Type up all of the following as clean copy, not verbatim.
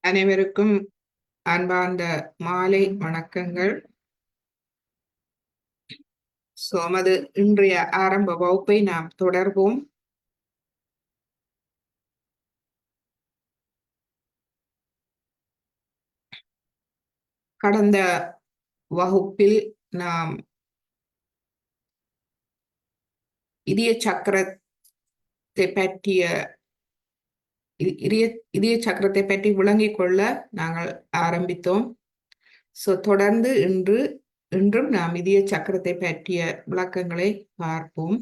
அனைவருக்கும் அன்பார்ந்த மாலை வணக்கங்கள். நமது இன்றைய ஆரம்ப வகுப்பை நாம் தொடர்வோம். கடந்த வகுப்பில் நாம் இதய சக்கரத்தை பற்றிய இதய சக்கரத்தை பற்றி விளங்கிக் கொள்ள நாங்கள் ஆரம்பித்தோம். தொடர்ந்து இன்றும் நாம் இதய சக்கரத்தை பற்றிய விளக்கங்களை பார்ப்போம்.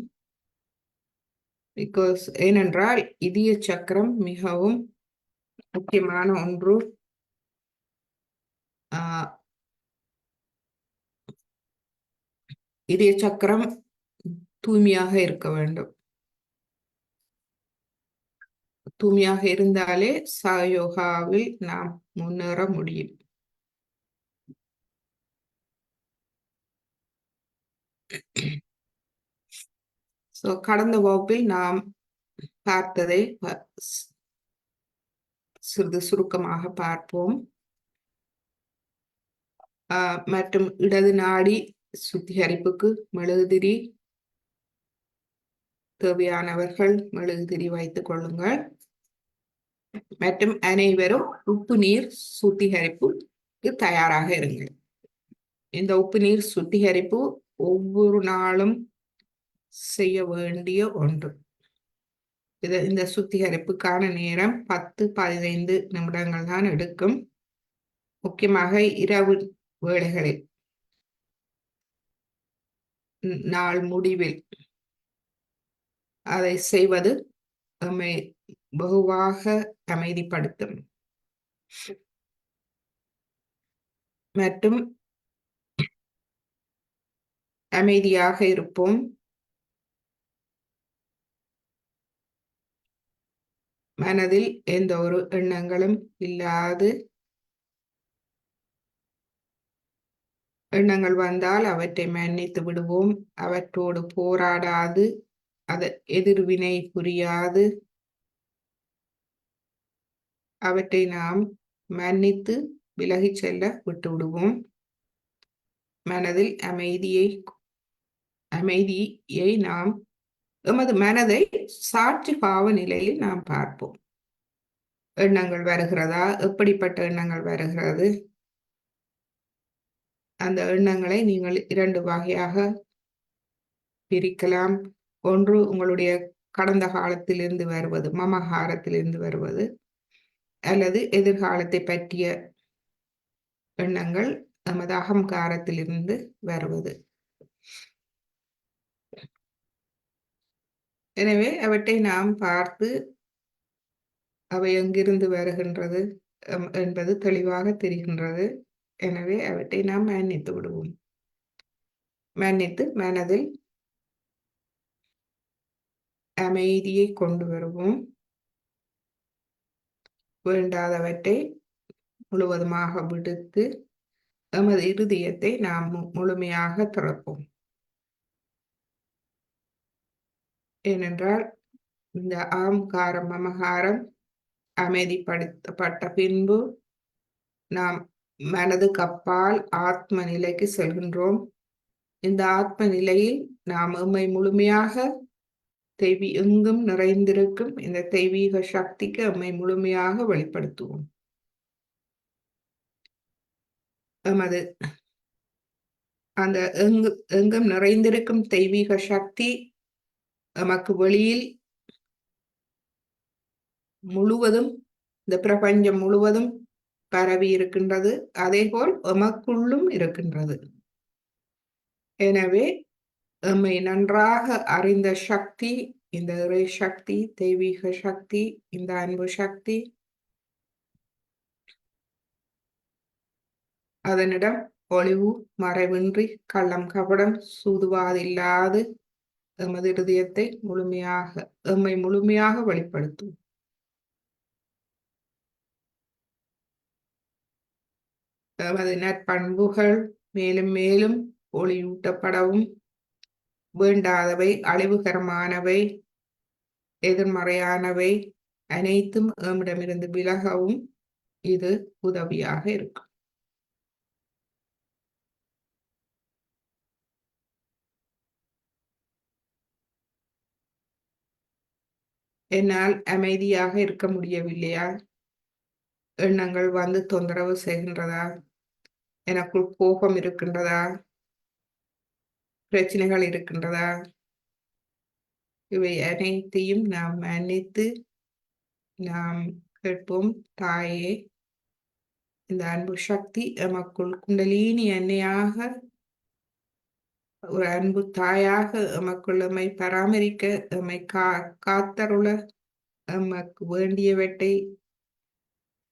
ஏனென்றால் இதய சக்கரம் மிகவும் முக்கியமான ஒன்று. இதய சக்கரம் தூய்மையாக இருக்க வேண்டும். தூய்மையாக இருந்தாலே சாயோகாவில் நாம் முன்னேற முடியும். கடந்த வகுப்பில் நாம் பார்த்ததை சிறிது சுருக்கமாக பார்ப்போம். மற்றும் இடது நாடி சுத்திகரிப்புக்கு மெழுகுதிரி தேவையானவர்கள் மெழுகுதிரி வைத்துக் கொள்ளுங்கள். மற்றும் அனைவரும் உப்பு நீர் சுத்திகரிப்புக்கு தயாராக இருங்கள். இந்த உப்பு நீர் சுத்திகரிப்பு ஒவ்வொரு நாளும் செய்ய வேண்டிய ஒன்று. இந்த சுத்திகரிப்புக்கான நேரம் 10-15 நிமிடங்கள் தான் எடுக்கும். முக்கியமாக இரவு வேளைகளில் நாள் முடிவில் அதை செய்வது நம்மை வெகுவாக அமைதிப்படுத்தும். மற்றும் அமைதியாக இருப்போம். மனதில் எந்த ஒரு எண்ணங்களும் இல்லாது, எண்ணங்கள் வந்தால் அவற்றை மன்னித்து விடுவோம். அவற்றோடு போராடாது, அதை எதிர்வினை புரியாது, அவற்றை நாம் மன்னித்து விலகிச் செல்ல விட்டு விடுவோம். மனதில் அமைதியை நாம் எமது மனதை சாட்சி பாவ நிலையில் நாம் பார்ப்போம். எண்ணங்கள் வருகிறதா, எப்படிப்பட்ட எண்ணங்கள் வருகிறது? அந்த எண்ணங்களை நீங்கள் 2 வகையாக பிரிக்கலாம். ஒன்று உங்களுடைய கடந்த காலத்திலிருந்து வருவது, மமகாரத்திலிருந்து வருவது, அல்லது எதிர்காலத்தை பற்றிய எண்ணங்கள் நமது அகங்காரத்திலிருந்து வருவது. எனவே அவற்றை நாம் பார்த்து அவை எங்கிருந்து வருகின்றது என்பது தெளிவாக தெரிகின்றது. எனவே அவற்றை நாம் மன்னித்து விடுவோம். மன்னித்து மனதில் அமைதியை கொண்டு வருவோம். வேண்டாதவற்றை முழுவதுமாக விடுத்து எமது இருதயத்தை நாம் முழுமையாக திறப்போம். ஏனென்றால் இந்த அகங்காரம் மமகாரம் அமைதிப்படுத்தப்பட்ட பின்பு நாம் மனதுக்கு அப்பால் ஆத்ம நிலைக்கு செல்கின்றோம். இந்த ஆத்ம நிலையில் நாம் எம்மை முழுமையாக எங்கும் நிறைந்திருக்கும் இந்த தெய்வீக சக்திக்கு எம்மை முழுமையாக வெளிப்படுத்துவோம். எமது அந்த எங்கும் நிறைந்திருக்கும் தெய்வீக சக்தி எமக்கு வெளியில் முழுவதும், இந்த பிரபஞ்சம் முழுவதும் பரவி இருக்கின்றது. அதேபோல் எமக்குள்ளும் இருக்கின்றது. எனவே எம்மை நன்றாக அறிந்த சக்தி, இந்த இறை சக்தி, தெய்வீக சக்தி, இந்த அன்பு சக்தி, அதனிடம் ஒளிவு மறைவின்றி கள்ளம் கபடம் சூதுவாதில்லாது எமது இருதயத்தை எம்மை முழுமையாக வெளிப்படுத்தும். எமது நற்பண்புகள் மேலும் மேலும் ஒளியூட்டப்படவும், வேண்டாதவை, அழிவுகரமானவை, எதிர்மறையானவை அனைத்தும் எம்மிடமிருந்து விலகவும் இது உதவியாக இருக்கும். என்னால் அமைதியாக இருக்க முடியவில்லையா? எண்ணங்கள் வந்து தொந்தரவு செய்கின்றதா? எனக்குள் கோபம் இருக்கின்றதா? பிரச்சனைகள் இருக்கின்றதா? இவை அனைத்தையும் நாம் மன்னித்து நாம் கேட்போம், தாயே, இந்த அன்பு சக்தி எமக்குள் குண்டலினி அன்னையாக, ஒரு அன்பு தாயாக எமக்குள் எம்மை பராமரிக்க, எம்மை காத்தருள, எமக்கு வேண்டியவற்றை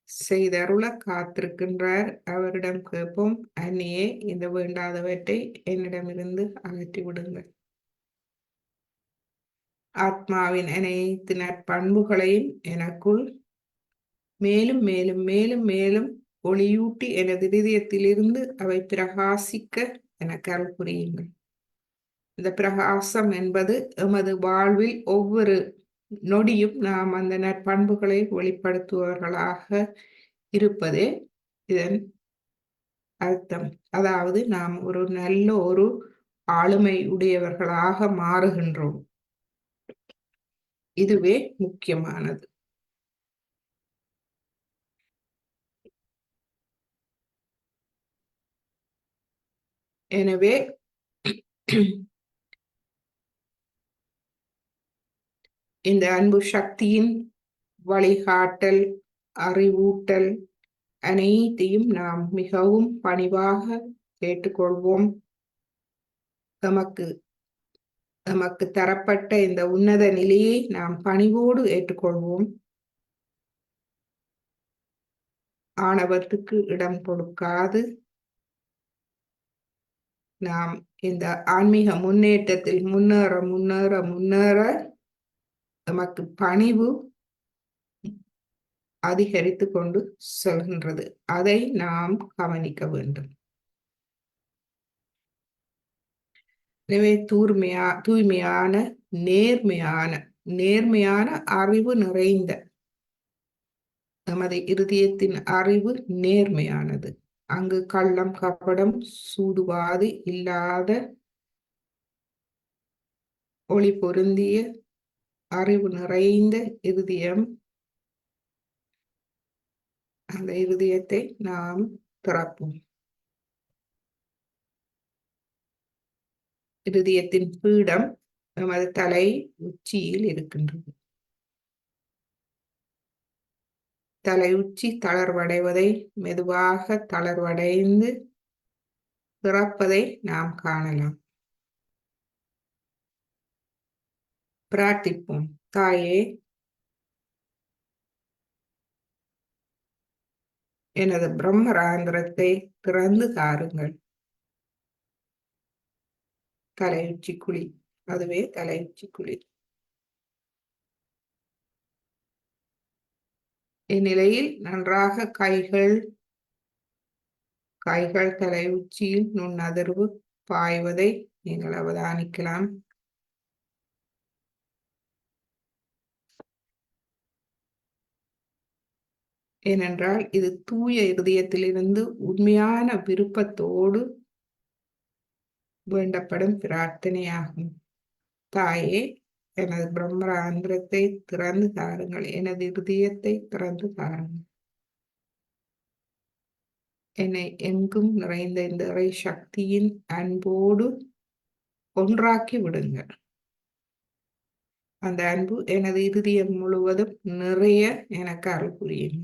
செய்தருள காத்திருக்கின்றார். அவரிடம் கேட்போம், அன்னையே, இந்த வேண்டாதவற்றை என்னிடமிருந்து அகற்றி விடுங்கள். ஆத்மாவின் அனைத்து நற்பண்புகளையும் எனக்குள் மேலும் மேலும் மேலும் மேலும் ஒளியூட்டி எனது இதயத்திலிருந்து அவை பிரகாசிக்க எனக்கு அருள் புரியுங்கள். இந்த பிரகாசம் என்பது எமது வாழ்வில் ஒவ்வொரு நொடியும் நாம் அந்த நற்பண்புகளை வெளிப்படுத்துபவர்களாக இருப்பதே இதன் அர்த்தம். அதாவது நாம் ஒரு நல்ல ஒரு ஆளுமை உடையவர்களாக மாறுகின்றோம். இதுவே முக்கியமானது. எனவே இந்த அன்பு சக்தியின் வழிகாட்டல், அறிவூட்டல் அனைத்தையும் நாம் மிகவும் பணிவாக கேட்டுக்கொள்வோம். நமக்கு தரப்பட்ட இந்த உன்னத நிலையை நாம் பணிவோடு ஏற்றுக்கொள்வோம். ஆணவத்துக்கு இடம் கொடுக்காது நாம் இந்த ஆன்மீக முன்னேற்றத்தில் முன்னேற முன்னேற முன்னேற நமக்கு பணிவு அதிகரித்து கொண்டு செல்கின்றது. அதை நாம் கவனிக்க வேண்டும். எனவே தூய்மையான நேர்மையான அறிவு நிறைந்த நமது இருதயத்தின் அறிவு நேர்மையானது. அங்கு கள்ளம், கபடம், சூதுவாது இல்லாத ஒளி பொருந்திய அறிவு நிறைந்த இருதயம். அந்த இருதயத்தை நாம் திறப்போம். இருதயத்தின் பீடம் நமது தலை உச்சியில் இருக்கின்றது. தலை உச்சி தளர்வடைவதை, மெதுவாக தளர்வடைந்து திறப்பதை நாம் காணலாம். பிரார்த்திப்போம். தாயே, எனது பிரம்மராந்திரத்தை திறந்து தாருங்கள். தலையுச்சி குழி, அதுவே தலையுச்சி குழி. இந்நிலையில் நன்றாக கைகள் தலை உச்சியில் நுண்ணதிர்வு பாய்வதை நீங்கள் அவதானிக்கலாம். ஏனென்றால் இது தூய இருதயத்திலிருந்து உண்மையான விருப்பத்தோடு வேண்டப்படும் பிரார்த்தனையாகும். தாயே, எனது பிரம்மராந்திரத்தை திறந்து தாருங்கள். எனது இருதயத்தை திறந்து தாருங்கள். என்னை எங்கும் நிறைந்த இந்த இறை சக்தியின் அன்போடு ஒன்றாக்கி விடுங்கள். அந்த அன்பு எனது இருதயம் முழுவதும் நிறைய எனக்கு அருள் புரியும்.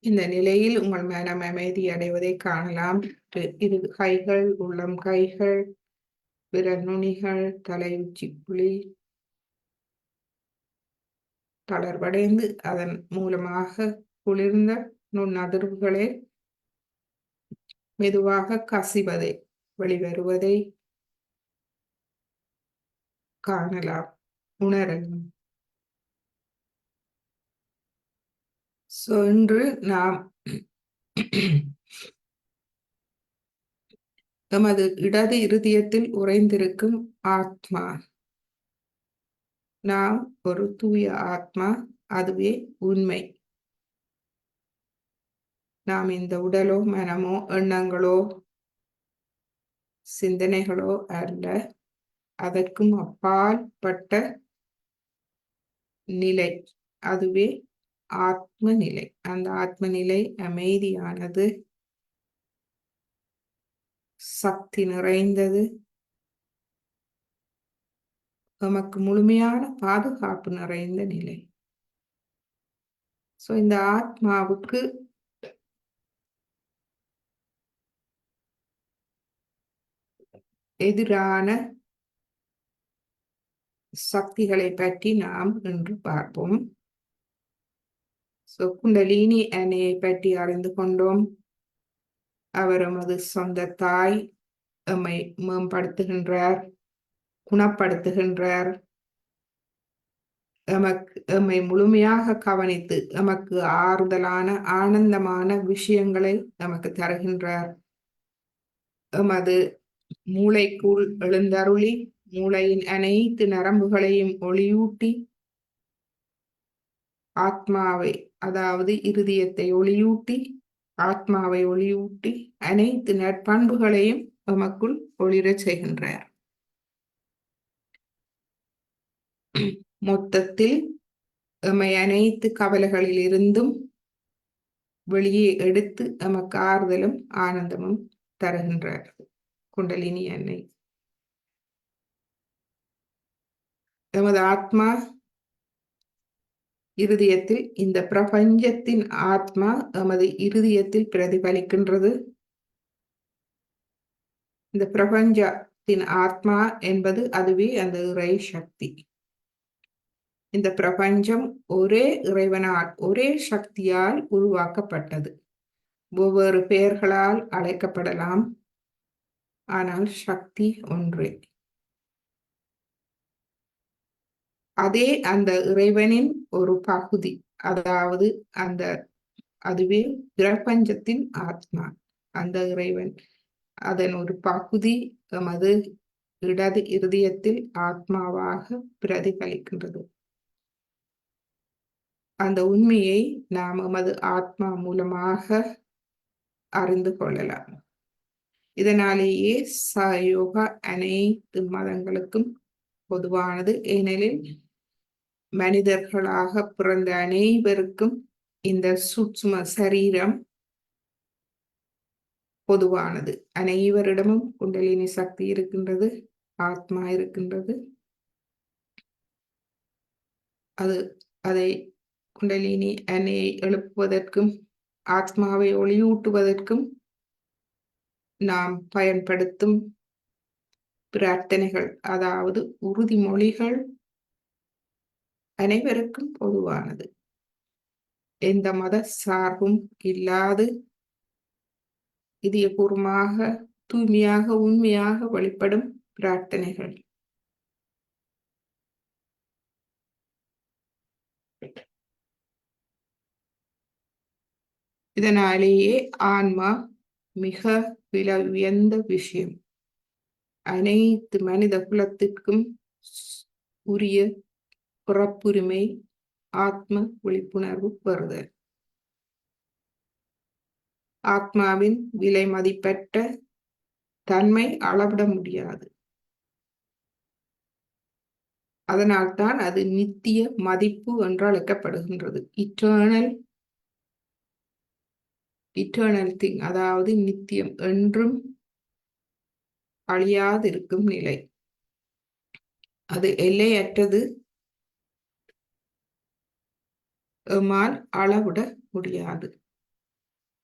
இந்த நிலையில் உங்கள் மனம் அமைதி அடைவதை காணலாம். இரு கைகள், உள்ளம் கைகள், விரல் நுனிகள், தலை உச்சி குழி தளர்வடைந்து அதன் மூலமாக குளிர்ந்த நுண்ணதிர்வுகளை மெதுவாக கசிவதை, வெளிவருவதை காணலாம், உணரலாம். இன்று நாம் எமது இடது இருதயத்தில் உறைந்திருக்கும் ஆத்மா. நாம் ஒரு தூய ஆத்மா, அதுவே உண்மை. நாம் இந்த உடலோ மனமோ எண்ணங்களோ சிந்தனைகளோ அல்ல, அதற்கும் அப்பாற்பட்ட நிலை, அதுவே ஆத்ம நிலை. அந்த ஆத்ம நிலை அமைதியானது, சக்தி நிறைந்தது, நமக்கு முழுமையான பாதுகாப்பு நிறைந்த நிலை. இந்த ஆத்மாவுக்கு எதிரான சக்திகளை பற்றி நாம் இன்று பார்ப்போம். குண்டலினி அன்னையை பற்றி அறிந்து கொண்டோம். அவர் எமது சொந்த தாய், எம்மை மேம்படுத்துகின்றார், குணப்படுத்துகின்றார், எம்மை முழுமையாக கவனித்து நமக்கு ஆறுதலான ஆனந்தமான விஷயங்களை நமக்கு தருகின்றார். எமது மூளைக்குள் எழுந்தருளி மூளையின் அனைத்து நரம்புகளையும் ஒளியூட்டி ஆத்மாவை, அதாவது இருதயத்தை ஒளியூட்டி ஆத்மாவை ஒளியூட்டி அனைத்து நற்பண்புகளையும் எமக்குள் ஒளிரச் செய்கின்றார். மொத்தத்தில் எம்மை அனைத்து கவலைகளில் இருந்தும் வெளியே எடுத்து எமக்கு ஆறுதலும் ஆனந்தமும் தருகின்றார் குண்டலினி அன்னை. எமது ஆத்மா இருதயத்தில், இந்த பிரபஞ்சத்தின் ஆத்மா எமது இருதயத்தில் பிரதிபலிக்கின்றது. இந்த பிரபஞ்சத்தின் ஆத்மா என்பது அதுவே அந்த இறை சக்தி. இந்த பிரபஞ்சம் ஒரே இறைவனால், ஒரே சக்தியால் உருவாக்கப்பட்டது. ஒவ்வொரு பெயர்களால் அழைக்கப்படலாம், ஆனால் சக்தி ஒன்றே. அதே அந்த இறைவனின் ஒரு பகுதி, அதாவது அதுவே பிரபஞ்சத்தின் ஆத்மா. அந்த இறைவன் அதன் ஒரு பகுதி எமது இடது இருதயத்தில் ஆத்மாவாக பிரதிபலிக்கின்றது. அந்த உண்மையை நாம் எமது ஆத்மா மூலமாக அறிந்து கொள்ளலாம். இதனாலேயே யோகா அனைத்து மதங்களுக்கும் பொதுவானது. ஏனெனில் மனிதர்களாக பிறந்த அனைவருக்கும் இந்த சூட்சும சரீரம் பொதுவானது. அனைவரிடமும் குண்டலினி சக்தி இருக்கின்றது, ஆத்மா இருக்கின்றது. அதை குண்டலினி அன்னையை எழுப்புவதற்கும் ஆத்மாவை ஒளியூட்டுவதற்கும் நாம் பயன்படுத்தும் பிரார்த்தனைகள், அதாவது உறுதிமொழிகள் அனைவருக்கும் பொதுவானது. எந்த மத சார்பும் இல்லாது இதயபூர்வமாக, தூய்மையாக, உண்மையாக வெளிப்படும் பிரார்த்தனைகள். இதனாலேயே ஆன்மா மிக விலை உயர்ந்த விஷயம். அனைத்து மனித குலத்திற்கும் உரிய பிறப்புரிமை ஆத்ம விழிப்புணர்வு பெறுதல். ஆத்மாவின் விலை மதிப்பற்ற தன்மை அளவிட முடியாது. அதனால்தான் அது நித்திய மதிப்பு என்று அழைக்கப்படுகின்றது. இட்டர்னல் திங், அதாவது நித்தியம், என்றும் அழியாதிருக்கும் நிலை. அது எல்லையற்றது, எம்மால் அளவிட முடியாது.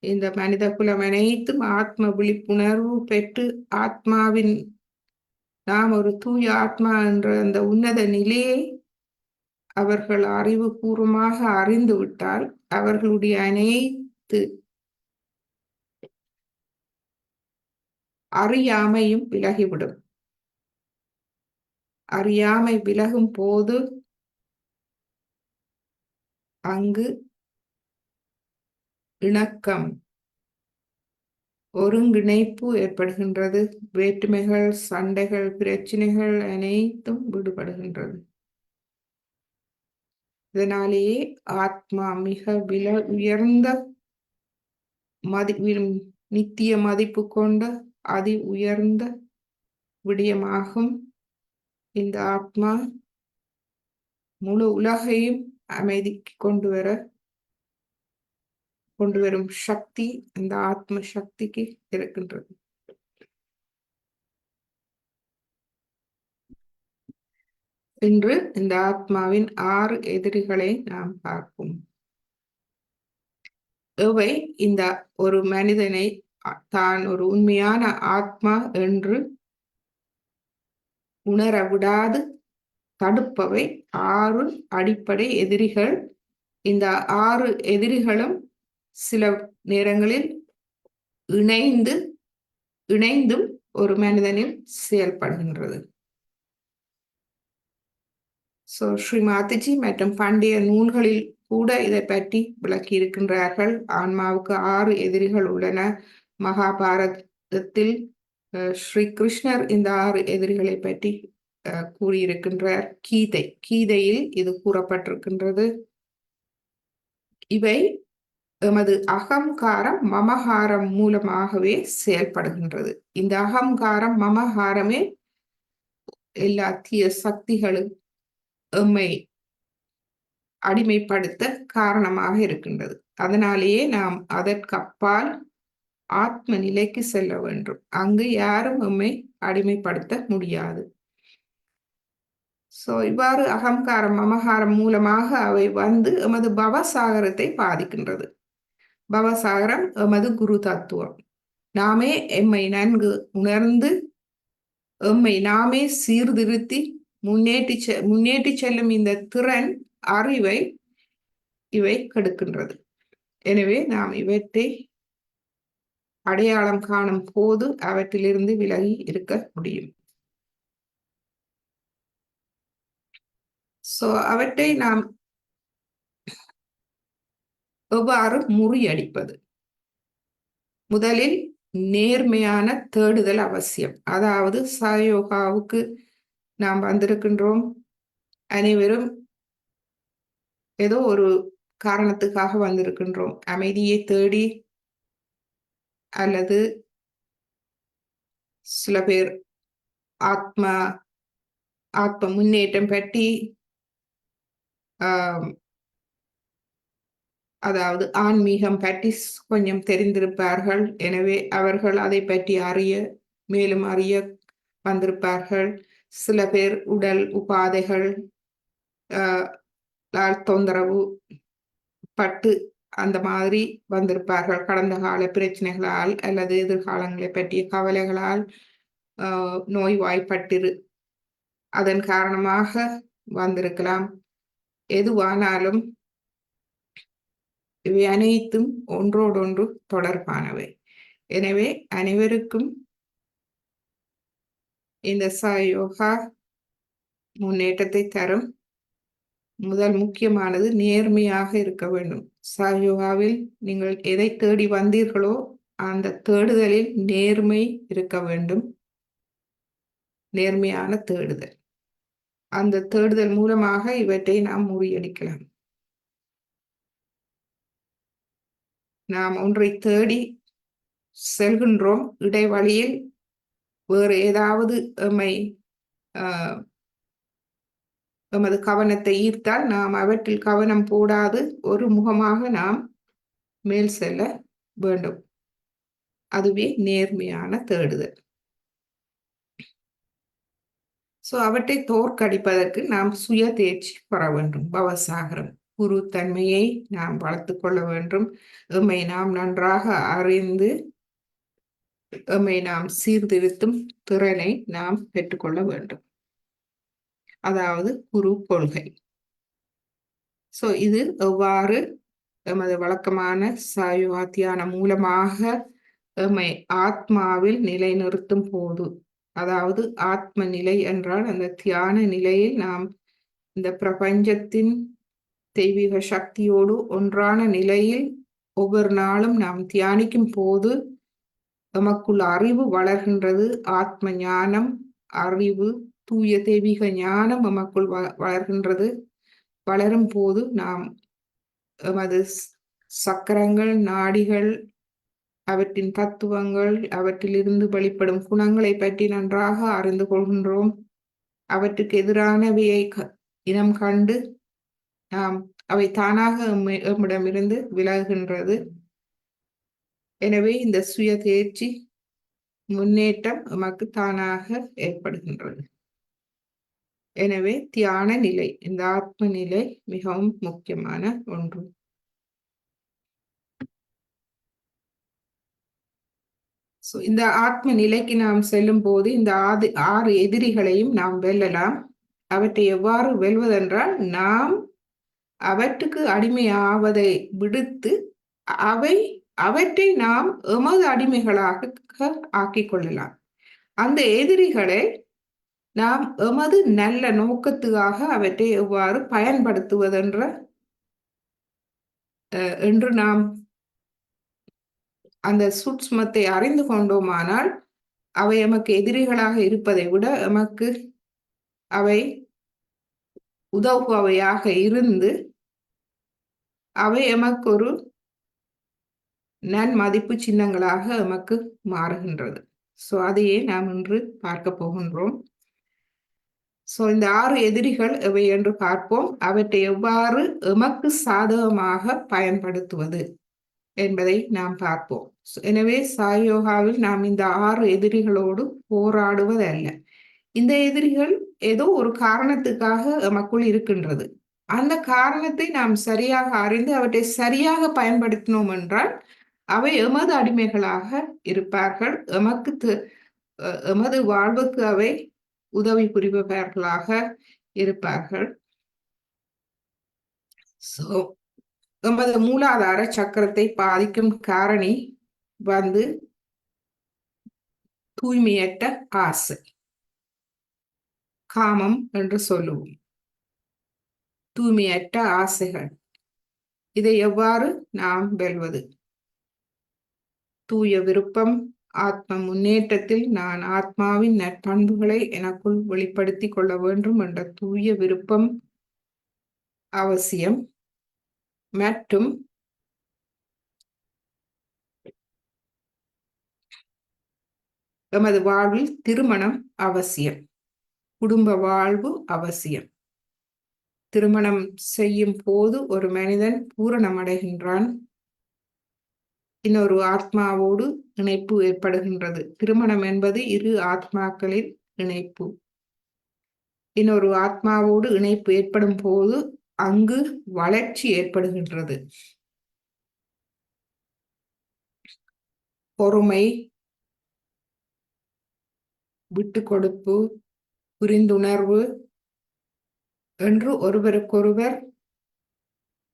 இந்த மனித குலம் அனைத்தும் ஆத்ம விழிப்புணர்வு பெற்று ஆத்மாவின், நாம் ஒரு தூய ஆத்மா என்ற அந்த உன்னத நிலையை அவர்கள் அறிவுபூர்வமாக அறிந்துவிட்டால் அவர்களுடைய அனைத்து அறியாமையும் விலகிவிடும். அறியாமை விலகும் போது அங்கு இணக்கம், ஒருங்கிணைப்பு ஏற்படுகின்றது. வேற்றுமைகள், சண்டைகள், பிரச்சனைகள் அனைத்தும் விடுபடுகின்றது. இதனாலேயே ஆத்மா மிக உயர்ந்த நித்திய மதிப்பு கொண்ட அதி உயர்ந்த விடயமாகும். இந்த ஆத்மா முழு உலகையும் அமைதிக்கு கொண்டு வரும் சக்தி அந்த ஆத்ம சக்திக்கு இருக்கின்றது. இன்று இந்த ஆத்மாவின் 6 எதிரிகளை நாம் பார்ப்போம். எவை இந்த ஒரு மனிதனை தான் ஒரு உண்மையான ஆத்மா என்று உணர விடாது தடுப்பவை 6 அடிப்படை எதிரிகள். இந்த 6 எதிரிகளும் சில நேரங்களில் இணைந்தும் ஒரு மனிதனில் செயல்படுகின்றது. ஸ்ரீ மாதாஜி மற்றும் பண்டைய நூல்களில் கூட இதை பற்றி விளக்கி இருக்கின்றார்கள். ஆன்மாவுக்கு 6 எதிரிகள் உள்ளன. மகாபாரதத்தில் ஸ்ரீ கிருஷ்ணர் இந்த 6 எதிரிகளை பற்றி கூறியிருக்கின்றார். கீதையில் இது கூறப்பட்டிருக்கின்றது. இவை எமது அகங்காரம் மமகாரம் மூலமாகவே செயல்படுகின்றது. இந்த அகங்காரம் மமகாரமே எல்லா தீய சக்திகளும் எம்மை அடிமைப்படுத்த காரணமாக இருக்கின்றது. அதனாலேயே நாம் அதற்கு அப்பால் ஆத்ம நிலைக்கு செல்ல வேண்டும். அங்கு யாரும் எம்மை அடிமைப்படுத்த முடியாது. இவ்வாறு அகங்காரம் மமகாரம் மூலமாக அவை வந்து எமது பவசாகரத்தை பாதிக்கின்றது. பவசாகரம் எமது குரு தத்துவம். நாமே எம்மை நன்கு உணர்ந்து எம்மை நாமே சீர்திருத்தி முன்னேற்றி செல்லும் இந்த திறன் அறிவை இவை கெடுக்கின்றது. எனவே நாம் இவற்றை அடையாளம் காணும் போது அவற்றிலிருந்து விலகி இருக்க முடியும். அவற்றை நாம் எவ்வாறு முறியடிப்பது? முதலில் நேர்மையான தேடுதல் அவசியம். அதாவது சயோகாவுக்கு நாம் வந்திருக்கின்றோம். அனைவரும் ஏதோ ஒரு காரணத்துக்காக வந்திருக்கின்றோம். அமைதியை தேடி, அல்லது சில பேர் ஆத்ம முன்னேற்றம் பற்றி, அதாவது ஆன்மீகம் பற்றி கொஞ்சம் தெரிந்திருப்பார்கள். எனவே அவர்கள் அதை பற்றி மேலும் அறிய வந்திருப்பார்கள். சில பேர் உடல் உபாதைகள் தொந்தரவு பட்டு அந்த மாதிரி வந்திருப்பார்கள். கடந்த கால பிரச்சனைகளால் அல்லது எதிர்காலங்களை பற்றிய கவலைகளால் நோய்வாய்ப்பட்டிரு அதன் காரணமாக வந்திருக்கலாம். எதுவானாலும் இவை அனைத்தும் ஒன்றோடொன்று தொடர்பானவை. எனவே அனைவருக்கும் இந்த சயோகா முன்னேற்றத்தை தரும். முதல் முக்கியமானது நேர்மையாக இருக்க வேண்டும். சயோகாவில் நீங்கள் எதை தேடி வந்தீர்களோ அந்த தேடுதலில் நேர்மை இருக்க வேண்டும். நேர்மையான தேடுதல். அந்த தேடுதல் மூலமாக இவற்றை நாம் முறியடிக்கலாம். நாம் ஒன்றை தேடி செல்கின்றோம், இடைவழியில் வேறு ஏதாவது எமது கவனத்தை ஈர்த்தால் நாம் அவற்றில் கவனம் போடாது ஒரு முகமாக நாம் மேல் செல்ல வேண்டும். அதுவே நேர்மையான தேடுதல். அவற்றை தோற்கடிப்பதற்கு நாம் சுய தேர்ச்சி பெற வேண்டும். பவசாகரம் குரு தன்மையை நாம் வளர்த்துக் கொள்ள வேண்டும். எம்மை நாம் நன்றாக அறிந்து எம்மை நாம் சீர்திருத்தும் திறனை நாம் பெற்றுக்கொள்ள வேண்டும். அதாவது குரு கொள்கை. இது எவ்வாறு எமது வழக்கமான சயோகா தியானம் மூலமாக எம்மை ஆத்மாவில் நிலைநிறுத்தும் போது, அதாவது ஆத்ம நிலை என்றால் அந்த தியான நிலையில் நாம் இந்த பிரபஞ்சத்தின் தெய்வீக சக்தியோடு ஒன்றான நிலையில் ஒவ்வொரு நாளும் நாம் தியானிக்கும் போது எமக்குள் அறிவு வளர்கின்றது. ஆத்ம ஞானம், அறிவு, தூய தெய்வீக ஞானம் எமக்குள் வளர்கின்றது. வளரும் போது நாம் எமது சக்கரங்கள், நாடிகள், அவற்றின் தத்துவங்கள், அவற்றிலிருந்து வெளிப்படும் குணங்களை பற்றி நன்றாக அறிந்து கொள்கின்றோம். அவற்றுக்கு எதிரானவையை இனம் கண்டு நாம் அவை தானாக எம்மிடமிருந்து விலகுகின்றது. எனவே இந்த சுய தேர்ச்சி, முன்னேற்றம் நமக்கு தானாக ஏற்படுகின்றது. எனவே தியான நிலை, இந்த ஆத்ம நிலை மிகவும் முக்கியமான ஒன்று. இந்த ஆத்ம நிலைக்கு நாம் செல்லும் போது இந்த 6 எதிரிகளையும் நாம் வெல்லலாம். அவற்றை எவ்வாறு வெல்வதென்றால், நாம் அவற்றுக்கு அடிமையாவதை விடுத்து அவற்றை நாம் எமது அடிமைகளாக ஆக்கிக் கொள்ளலாம். அந்த எதிரிகளை நாம் எமது நல்ல நோக்கத்துக்காக அவற்றை எவ்வாறு பயன்படுத்துவதென்ற என்று நாம் அந்த சூட்சுமத்தை அறிந்து கொண்டோமானால், அவை எமக்கு எதிரிகளாக இருப்பதை விட எமக்கு அவை உதவுபவையாக இருந்து அவை எமக்கு ஒரு நன்மதிப்பு சின்னங்களாக எமக்கு மாறுகின்றது. அதையே நாம் இன்று பார்க்க போகின்றோம். இந்த 6 எதிரிகள் எவை என்று பார்ப்போம். அவற்றை எவ்வாறு எமக்கு சாதகமாக பயன்படுத்துவது என்பதை நாம் பார்ப்போம். எனவே சாயோகாவில் நாம் இந்த 6 எதிரிகளோடு போராடுவதல்ல. இந்த எதிரிகள் ஏதோ ஒரு காரணத்துக்காக எமக்குள் இருக்கின்றது. அந்த காரணத்தை நாம் சரியாக அறிந்து அவற்றை சரியாக பயன்படுத்தினோம் என்றால் அவை எமது அடிமைகளாக இருப்பார்கள். எமது வாழ்வுக்கு அவை உதவி புரிபவர்களாக இருப்பார்கள். எமது மூலாதார சக்கரத்தை பாதிக்கும் காரணி வந்து தூய்மையற்ற ஆசை, காமம் என்று சொல்லுவோம். தூய்மையற்ற ஆசைகள், இதை எவ்வாறு நாம் வெல்வது? தூய விருப்பம், ஆத்ம முன்னேற்றத்தில் நான் ஆத்மாவின் நற்பண்புகளை எனக்குள் வெளிப்படுத்திக் கொள்ள வேண்டும் என்ற தூய விருப்பம் அவசியம். மற்றும் எமது வாழ்வில் திருமணம் அவசியம், குடும்ப வாழ்வு அவசியம். திருமணம் செய்யும் போது ஒரு மனிதன் பூரணமடைகின்றான், இன்னொரு ஆத்மாவோடு இணைப்பு ஏற்படுகின்றது. திருமணம் என்பது இரு ஆத்மாக்களின் இணைப்பு. இன்னொரு ஆத்மாவோடு இணைப்பு ஏற்படும் போது அங்கு வளர்ச்சி ஏற்படுகின்றது. பொறுமை, விட்டு கொடுப்பு, புரிந்துணர்வு என்று ஒருவருக்கொருவர்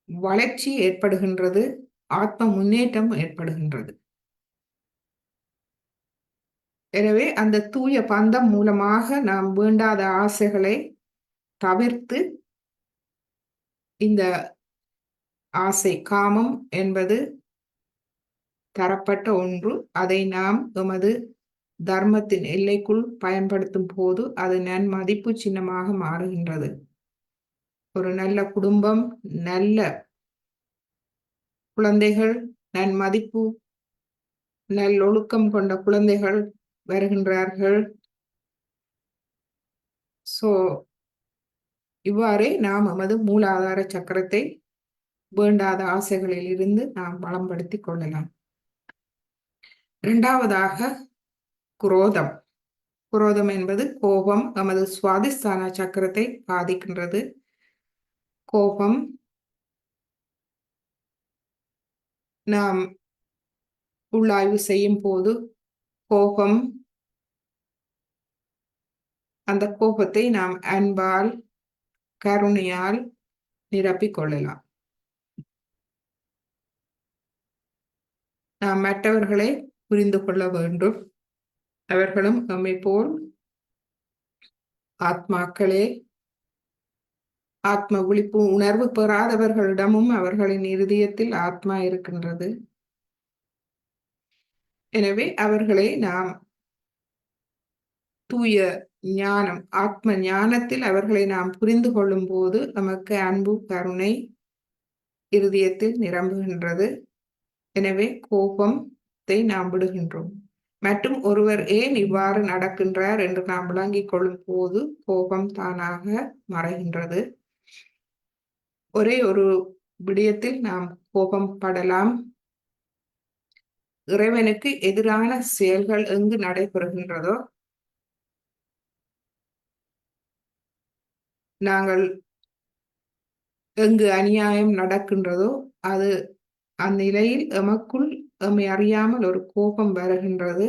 வளர்ச்சி ஏற்படுகின்றது, ஆத்ம முன்னேற்றம் ஏற்படுகின்றது. எனவே அந்த தூய பந்தம் மூலமாக நாம் வேண்டாத ஆசைகளை தவிர்த்து, இந்த ஆசை, காமம் என்பது தரப்பட்ட ஒன்று, அதை நாம் எமது தர்மத்தின் எல்லைக்குள் பயன்படுத்தும் போது அது நன்மதிப்பு சின்னமாக மாறுகின்றது. ஒரு நல்ல குடும்பம், நல்ல குழந்தைகள், நன்மதிப்பு, நல்லொழுக்கம் கொண்ட குழந்தைகள் வருகின்றார்கள். இவ்வாறே நாம் நமது மூலாதார சக்கரத்தை வேண்டாத ஆசைகளில் இருந்து நாம் பலப்படுத்திக் கொள்ளலாம். இரண்டாவதாக குரோதம். குரோதம் என்பது கோபம். நமது சுவாதிஷ்டான சக்கரத்தை பாதிக்கின்றது. கோபம் நாம் உள்ளாய்வு செய்யும் போது கோபம், அந்த கோபத்தை நாம் அன்பால், கருணையால் நிரப்பிக் கொள்ளலாம். நாம் மற்றவர்களை புரிந்து கொள்ள வேண்டும். அவர்களும் நம்மை போல் ஆத்மாக்களே. ஆத்ம விழிப்பு உணர்வு பெறாதவர்களிடமும் அவர்களின் இருதயத்தில் ஆத்மா இருக்கின்றது. எனவே அவர்களை நாம் தூய ஞானம், ஆத்ம ஞானத்தில் அவர்களை நாம் புரிந்து கொள்ளும் போது நமக்கு அன்பு, கருணை இருதயத்தில் நிரம்புகின்றது. எனவே கோபத்தை நாம் விடுகின்றோம். மற்றும் ஒருவர் ஏன் இவ்வாறு நடக்கின்றார் என்று நாம் விளங்கிக் கொள்ளும் போது கோபம் தானாக மறைகின்றது. ஒரே ஒரு விடயத்தில் நாம் கோபம் படலாம். இறைவனுக்கு எதிரான செயல்கள் எங்கு நடைபெறுகின்றதோ, நாங்கள் எங்கு அநியாயம் நடக்கின்றதோ அது அந்நிலையில் எமக்குள் எம்மை அறியாமல் ஒரு கோபம் வருகின்றது.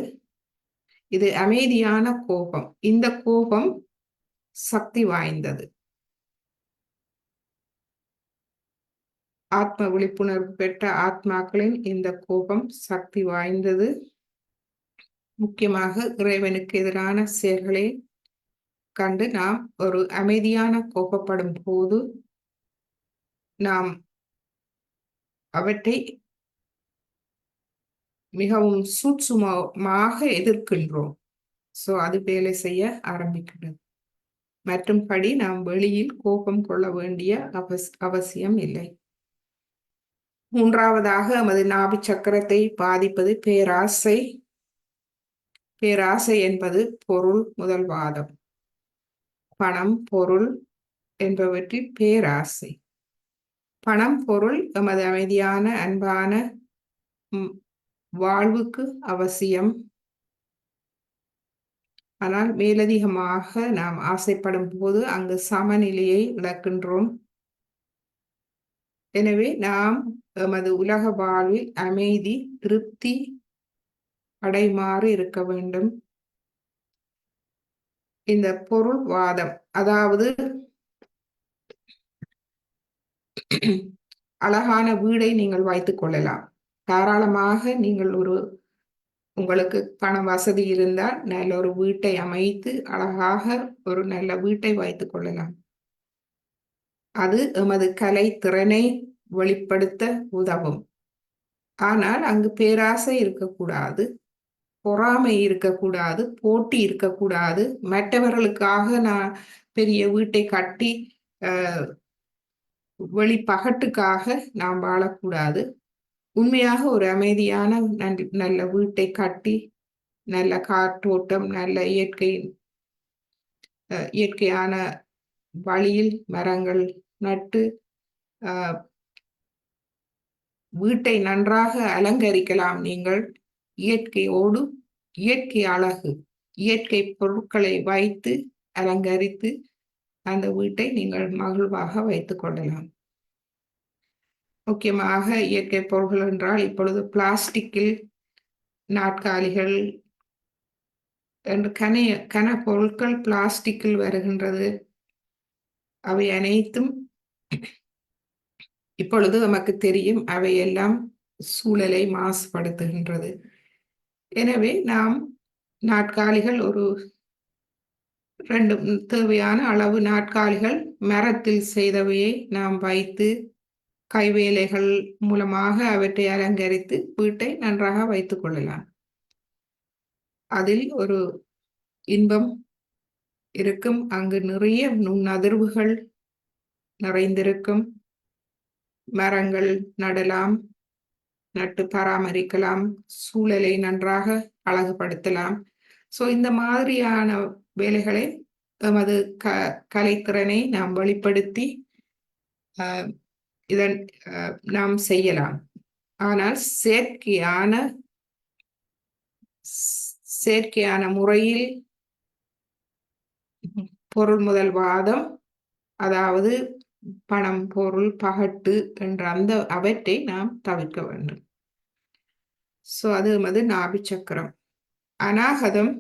இது அமைதியான கோபம். இந்த கோபம் சக்தி வாய்ந்தது. ஆத்ம விழிப்புணர்வு பெற்ற ஆத்மாக்களின் இந்த கோபம் சக்தி வாய்ந்தது. முக்கியமாக இறைவனுக்கு எதிரான செயல்களை கண்டு நாம் ஒரு அமைதியான கோபப்படும் போது நாம் அவற்றை மிகவும் சூட்சுமமாக எதிர்க்கின்றோம். அது வேலை செய்ய ஆரம்பிக்கின்றது. மற்றும்படி நாம் வெளியில் கோபம் கொள்ள வேண்டிய அவசியம் இல்லை. மூன்றாவதாக எமது நாபி சக்கரத்தை பாதிப்பது பேராசை. பேராசை என்பது பொருள் முதல் வாதம். பணம், பொருள் என்பவற்றில் பேராசை. பணம், பொருள் எமது அமைதியான அன்பான வாழ்வுக்கு அவசியம். ஆனால் மேலதிகமாக நாம் ஆசைப்படும் போது அங்கு சமநிலையை இழக்கின்றோம். எனவே நாம் எமது உலக வாழ்வில் அமைதி, திருப்தி அடைமாறு இருக்க வேண்டும். இந்த பொருள் வாதம், அதாவது அழகான வீடை நீங்கள் வைத்துக் கொள்ளலாம். தாராளமாக நீங்கள் உங்களுக்கு பண வசதி இருந்தால் நல்ல ஒரு வீட்டை அமைத்து அழகாக ஒரு நல்ல வீட்டை வைத்துக் கொள்ளலாம். அது எமது கலை திறனை வெளிப்படுத்த உதவும். ஆனால் அங்கு பேராசை இருக்கக்கூடாது, பொறாமை இருக்கக்கூடாது, போட்டி இருக்கக்கூடாது. மற்றவர்களுக்காக நான் பெரிய வீட்டை கட்டி வெளிப்பகட்டுக்காக நாம் வாழக்கூடாது. உண்மையாக ஒரு அமைதியான நல்ல வீட்டை கட்டி நல்ல காற்றோட்டம், நல்ல இயற்கையான வழியில் மரங்கள் நட்டு வீட்டை நன்றாக அலங்கரிக்கலாம். நீங்கள் இயற்கையோடு, இயற்கை அழகு, இயற்கை பொருட்களை வைத்து அலங்கரித்து அந்த வீட்டை நீங்கள் மகிழ்வாக வைத்துக் கொள்ளலாம். முக்கியமாக இயற்கை பொருட்கள் என்றால் இப்பொழுது பிளாஸ்டிக்கில் நாற்காலிகள் என்று கன பொருட்கள் பிளாஸ்டிக்கில் வருகின்றது. அவை அனைத்தும் இப்பொழுது நமக்கு தெரியும், அவையெல்லாம் சூழலை மாசுபடுத்துகின்றது. எனவே நாம் நாற்காலிகள் ஒரு 2 தேவையான அளவு நாற்காலிகள் மரத்தில் செய்தவையை நாம் வைத்து கைவேலைகள் மூலமாக அவற்றை அலங்கரித்து வீட்டை நன்றாக வைத்துக் கொள்ளலாம். அதில் ஒரு இன்பம் இருக்கும். அங்கு நிறைய நுண்ணதிர்வுகள் நிறைந்திருக்கும். மரங்கள் நடலாம், நட்டு பராமரிக்கலாம், சூழலை நன்றாக அழகுபடுத்தலாம். இந்த மாதிரியான வேலைகளை எமது கலைத்திறனை நாம் வெளிப்படுத்தி இதன் நாம் செய்யலாம். ஆனால் செயற்கையான முறையில் பொருள் முதல் வாதம், அதாவது பணம், பொருள், பகட்டு என்ற அவற்றை நாம் தவிர்க்க வேண்டும். அது எமது நாபி சக்கரம். அநாகதம்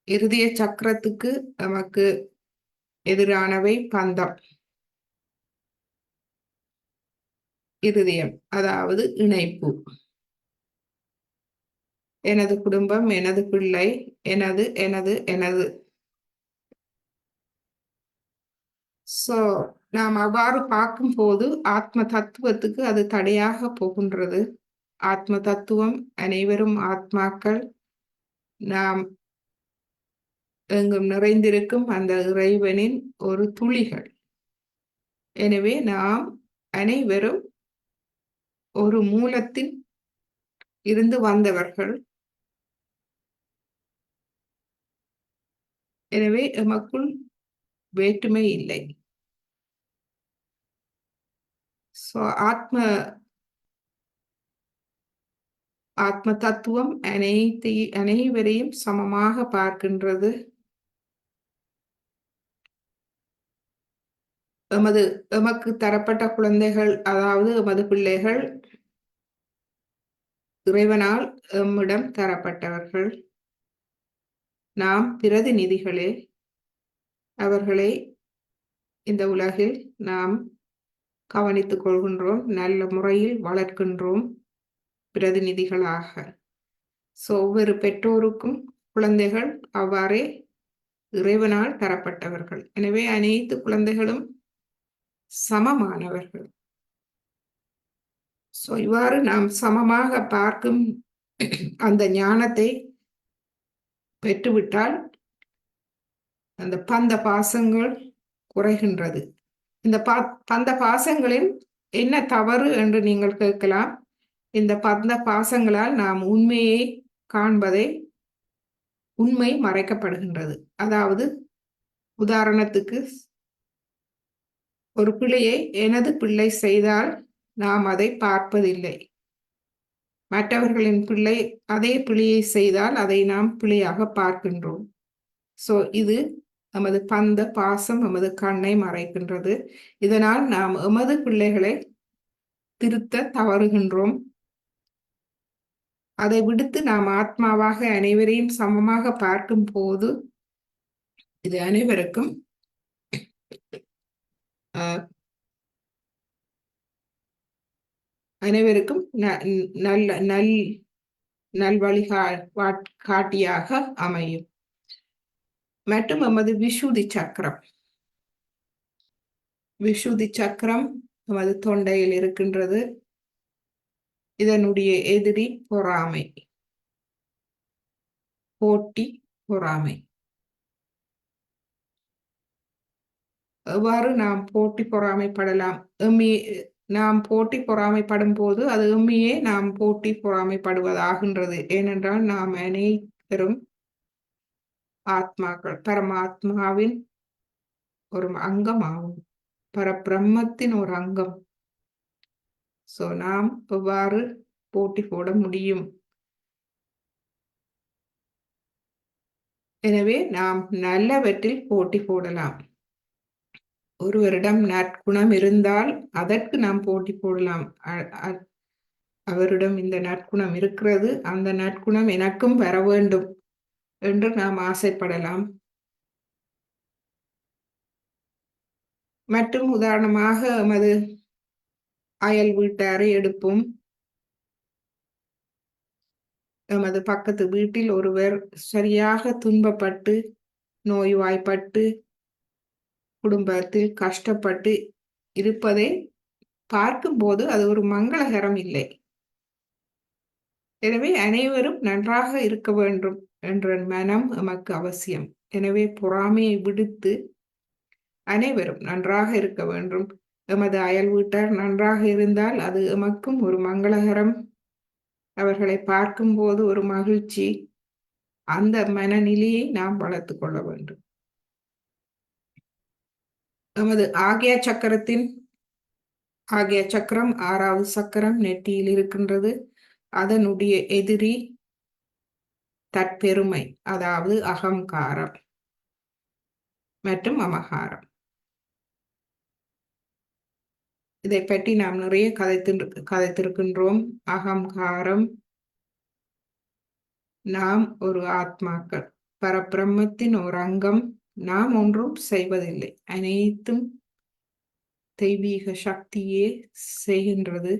இருதய சக்கரத்துக்கு நமக்கு எதிரானவை பந்தம், இருதயம், அதாவது இணைப்பு. எனது குடும்பம், எனது பிள்ளை, எனது எனது எனது. நாம் அவ்வாறு பார்க்கும்போது ஆத்ம தத்துவத்துக்கு அது தடையாக போகின்றது. ஆத்ம தத்துவம், அனைவரும் ஆத்மாக்கள், நாம் எங்கும் நிறைந்திருக்கும் அந்த இறைவனின் ஒரு துளிகள். எனவே நாம் அனைவரும் ஒரு மூலத்தில் இருந்து வந்தவர்கள். எனவே எமக்குள் வேற்றுமை இல்லை. ஆத்ம தத்துவம் அனைவரையும் சமமாக பார்க்கின்றது. எமக்கு தரப்பட்ட குழந்தைகள், அதாவது எமது பிள்ளைகள் இறைவனால் எம்மிடம் தரப்பட்டவர்கள். நாம் பிரதிநிதிகளே. அவர்களை இந்த உலகில் நாம் கவனித்துக் கொள்கின்றோம், நல்ல முறையில் வளர்க்கின்றோம் பிரதிநிதிகளாக. ஒவ்வொரு பெற்றோருக்கும் குழந்தைகள் அவ்வாறே இறைவனால் தரப்பட்டவர்கள். எனவே அனைத்து குழந்தைகளும் சமமானவர்கள். இவ்வாறு நாம் சமமாக பார்க்கும் அந்த ஞானத்தை பெற்றுவிட்டால் அந்த பந்த பாசங்கள் குறைகின்றது. இந்த பந்த பாசங்களில் என்ன தவறு என்று நீங்கள் கேட்கலாம். இந்த பந்த பாசங்களால் நாம் உண்மையை காண்பதை உண்மை மறைக்கப்படுகின்றது. அதாவது உதாரணத்துக்கு, ஒரு பிள்ளையை எனது பிள்ளை செய்தால் நாம் அதை பார்ப்பதில்லை. மற்றவர்களின் பிள்ளை அதே பிள்ளையை செய்தால் அதை நாம் பிள்ளையாக பார்க்கின்றோம். இது நமது பந்த பாசம் நமது கண்ணை மறைக்கின்றது. இதனால் நாம் எமது பிள்ளைகளை திருத்த தவறுகின்றோம். அதை விடுத்து நாம் ஆத்மாவாக அனைவரையும் சமமாக பார்க்கும் போது இது அனைவருக்கும் நல்வழிகாட்டியாக அமையும். மற்றும் நமது விசுதி சக்கரம் நமது தொண்டையில் இருக்கின்றது. இதனுடைய எதிரி பொறாமை, போட்டி, பொறாமை. எவ்வாறு நாம் போட்டி பொறாமைப்படலாம்? நாம் போட்டி பொறாமைப்படும் போது அது எம்மையே நாம் போட்டி பொறாமைப்படுவதாகின்றது. ஏனென்றால் நாம் அனைவரும் ஆத்மாக்கள், பரமாத்மாவின் ஒரு அங்கம் ஆகும், பரபிரம்மத்தின் ஒரு அங்கம். நாம் எவ்வாறு போட்டி போட முடியும்? எனவே நாம் நல்லவற்றில் போட்டி போடலாம். ஒருவரிடம் நற்குணம் இருந்தால் அதற்கு நாம் போட்டி போடலாம். அவரிடம் இந்த நற்குணம் இருக்கிறது, அந்த நற்குணம் எனக்கும் வர வேண்டும் என்று நாம் ஆசைப்படலாம். மற்றும் உதாரணமாக எமது அயல் வீட்டாரை எடுப்போம். எமது பக்கத்து வீட்டில் ஒருவர் சரியாக துன்பப்பட்டு, நோய்வாய்ப்பட்டு, குடும்பத்தில் கஷ்டப்பட்டு இருப்பதை பார்க்கும்போது அது ஒரு மங்களகரம் இல்லை. எனவே அனைவரும் நன்றாக இருக்க வேண்டும் என்ற மனம் எமக்கு அவசியம். எனவே பொறாமையை விடுத்து அனைவரும் நன்றாக இருக்க வேண்டும். எமது அயல் வீட்டார் நன்றாக இருந்தால் அது எமக்கும் ஒரு மங்களகரம். அவர்களை பார்க்கும்போது ஒரு மகிழ்ச்சி. அந்த மனநிலையை நாம் வளர்த்து கொள்ள வேண்டும். நமது ஆக்யா சக்கரம் 6வது சக்கரம் நெற்றியில் இருக்கின்றது. அதனுடைய எதிரி தற்பெருமை, அதாவது அகங்காரம் மற்றும் அமகாரம். இதை பற்றி நாம் நிறைய கதைத்திருக்கின்றோம். அகங்காரம், நாம் ஒரு ஆத்மாக்கள், பரபிரம்மத்தின் ஒரு அங்கம். நாம் ஒன்றும் செய்வதில்லை, அனைத்தும் தெய்வீக சக்தியே செய்கின்றது.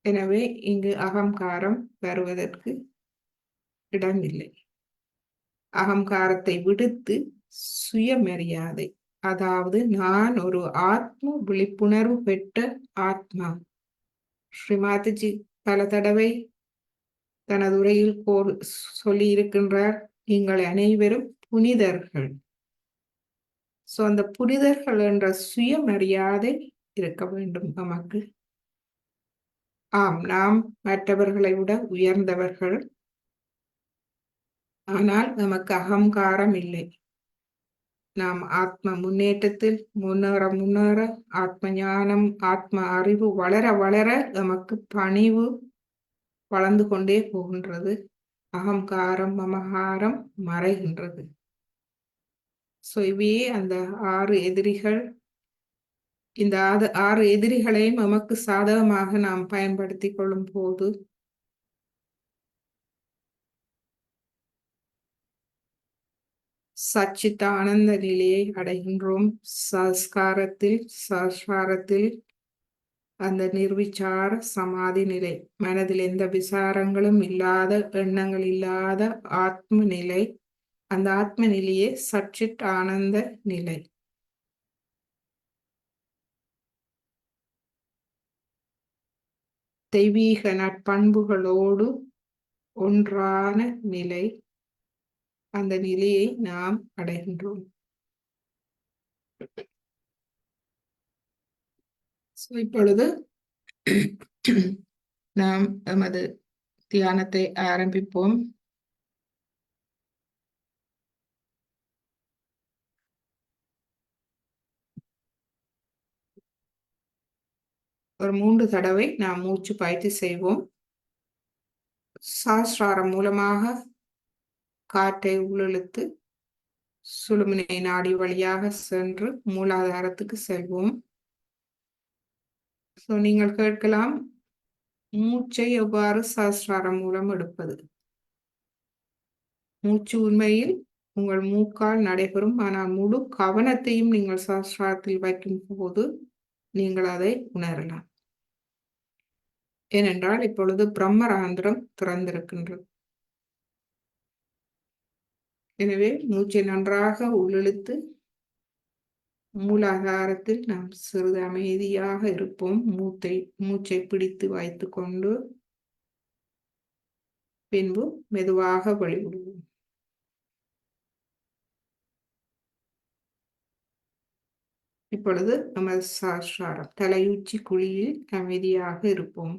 எனவே இங்கு அகங்காரம் வருவதற்கு இடமில்லை. அகங்காரத்தை விடுத்து சுயமரியாதை, அதாவது நான் ஒரு ஆத்ம விழிப்புணர்வு பெற்ற ஆத்மா. ஸ்ரீமாதிஜி பல தடவை தனது உரையில் சொல்லி இருக்கின்றார், நீங்கள் அனைவரும் புனிதர்கள். சோ அந்த புனிதர்கள் என்ற சுயமரியாதை இருக்க வேண்டும் நமக்கு. ஆம், நாம் மற்றவர்களை விட உயர்ந்தவர்கள், ஆனால் நமக்கு அகங்காரம் இல்லை. நாம் ஆத்ம முன்னேற்றத்தில் முன்னேற ஆத்ம ஞானம், ஆத்ம அறிவு வளர வளர நமக்கு பணிவு வளர்ந்து கொண்டே போகின்றது. அகங்காரம், மமகாரம் மறைகின்றது. சோ இவையே அந்த 6 எதிரிகள். இந்த 6 எதிரிகளையும் நமக்கு சாதகமாக நாம் பயன்படுத்திக் கொள்ளும் போது சச்சித்த ஆனந்த நிலையை அடைகின்றோம். சஸ்காரத்தில் அந்த நிர்விச்சார சமாதி நிலை, மனதில் எந்த விசாரங்களும் இல்லாத, எண்ணங்கள் இல்லாத ஆத்ம நிலை. அந்த ஆத்ம நிலையே சச்சித் ஆனந்த நிலை. தெய்வீக நட்பண்புகளோடு ஒன்றான நிலை. அந்த நிலையை நாம் அடைகின்றோம். இப்பொழுது நாம் எமது தியானத்தை ஆரம்பிப்போம். ஒரு 3 தடவை நாம் மூச்சு பயிற்சி செய்வோம். சஹஸ்ராரம் மூலமாக காற்றை உள்ளிழுத்து சுழுமுனை நாடி வழியாக சென்று மூலாதாரத்துக்கு செல்வோம். நீங்கள் கேட்கலாம், மூச்சை எவ்வாறு சஹஸ்ராரம் மூலம் எடுப்பது? மூச்சு உண்மையில் உங்கள் மூக்கால் நடைபெறும், ஆனால் முழு கவனத்தையும் நீங்கள் சஹஸ்ராரத்தில் வைக்கும் போது நீங்கள் அதை உணரலாம். ஏனென்றால் இப்பொழுது பிரம்மராந்திரம் திறந்திருக்கின்றது. எனவே மூச்சை நன்றாக உள்ளிழுத்து மூலாதாரத்தில் நாம் சிறிது அமைதியாக இருப்போம். மூச்சை பிடித்து வைத்துக் கொண்டு பின்பு மெதுவாக வெளிவிடுவோம். இப்பொழுது நமது சஹஸ்ராரம் தலையுச்சி குழியில் அமைதியாக இருப்போம்.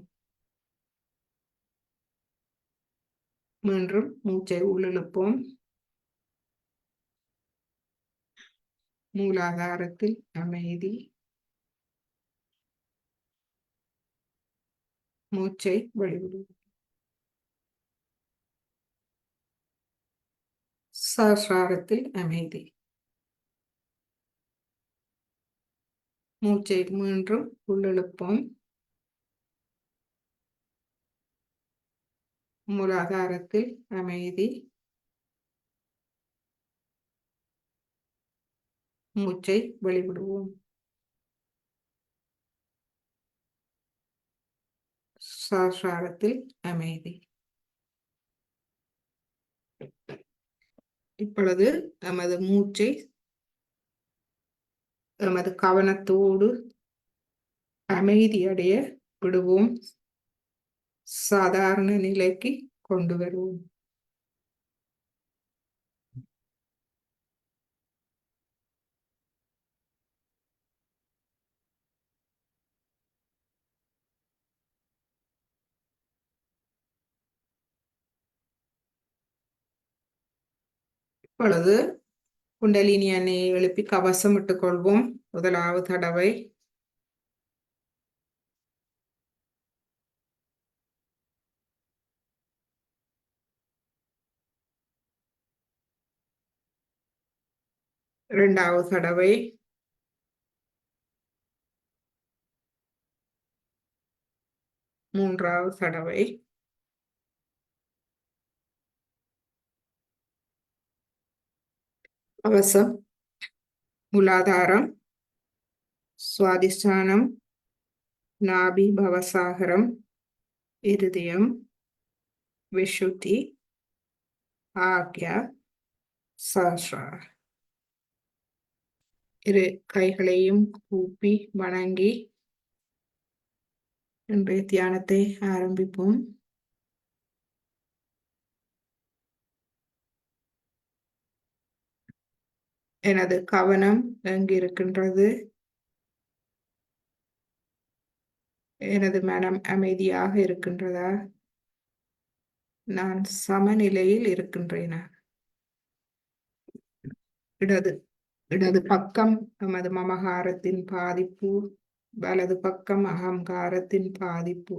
மீண்டும் மூச்சை உள்ளிழுப்போம். மூலாதாரத்தில் அமைதி. மூச்சை வெளிவிடுவோம். சஹஸ்ராரத்தில் அமைதி. மூச்சை மீண்டும் உள்ளிழுப்போம். மூலாதாரத்தில் அமைதி. மூச்சை வெளிவிடுவோம். சஹஸ்ராரத்தில் அமைதி. இப்பொழுது நமது மூச்சை நமது கவனத்தோடு அமைதியடைய விடுவோம். சாதாரண நிலைக்கு கொண்டு வருவோம். இப்பொழுது குண்டலினி அன்னையை எழுப்பி கவசம் இட்டுக் கொள்வோம். முதலாவது தடவை. இரண்டாவது தடவை. மூன்றாவது தடவை. கவசம் மூலாதாரம், சுவாதிஷ்டானம், நாபி பவசாகரம், இருதயம், விஷுத்தி, ஆக்யா, சஹஸ்ரார. இரு கைகளையும் கூப்பி வணங்கி இன்றைய தியானத்தை ஆரம்பிப்போம். எனது கவனம் எங்கிருக்கின்றது? எனது மனம் அமைதியாக இருக்கின்றதா? நான் சமநிலையில் இருக்கின்றேனா? இடது இடது பக்கம் நமது மமகாரத்தின் பாதிப்பு, வலது பக்கம் அகங்காரத்தின் பாதிப்பு.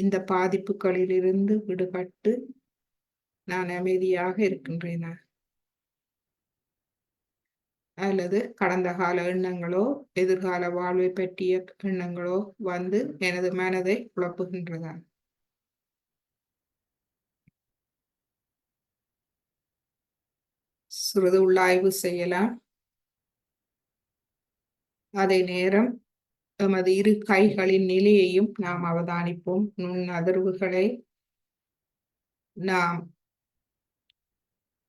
இந்த பாதிப்புகளிலிருந்து விடுபட்டு நான் அமைதியாக இருக்கின்றேனா? அல்லது கடந்த கால எண்ணங்களோ எதிர்கால வாழ்வை பற்றிய எண்ணங்களோ வந்து எனது மனதை குழப்புகின்றதா? சிறிது உள்ளாய்வு செய்யலாம். அதே நேரம் எமது இரு கைகளின் நிலையையும் நாம் அவதானிப்போம். நுண் அதிர்வுகளை நாம்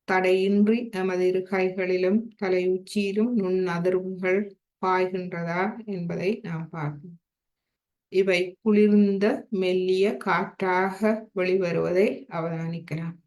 தடையின்றி நமது இரு கைகளிலும் தலை உச்சியிலும் நுண் அதிர்வுகள் பாய்கின்றதா என்பதை நாம் பார்ப்போம். இவை குளிர்ந்த மெல்லிய காற்றாக வெளிவருவதை அவதானிக்கலாம்.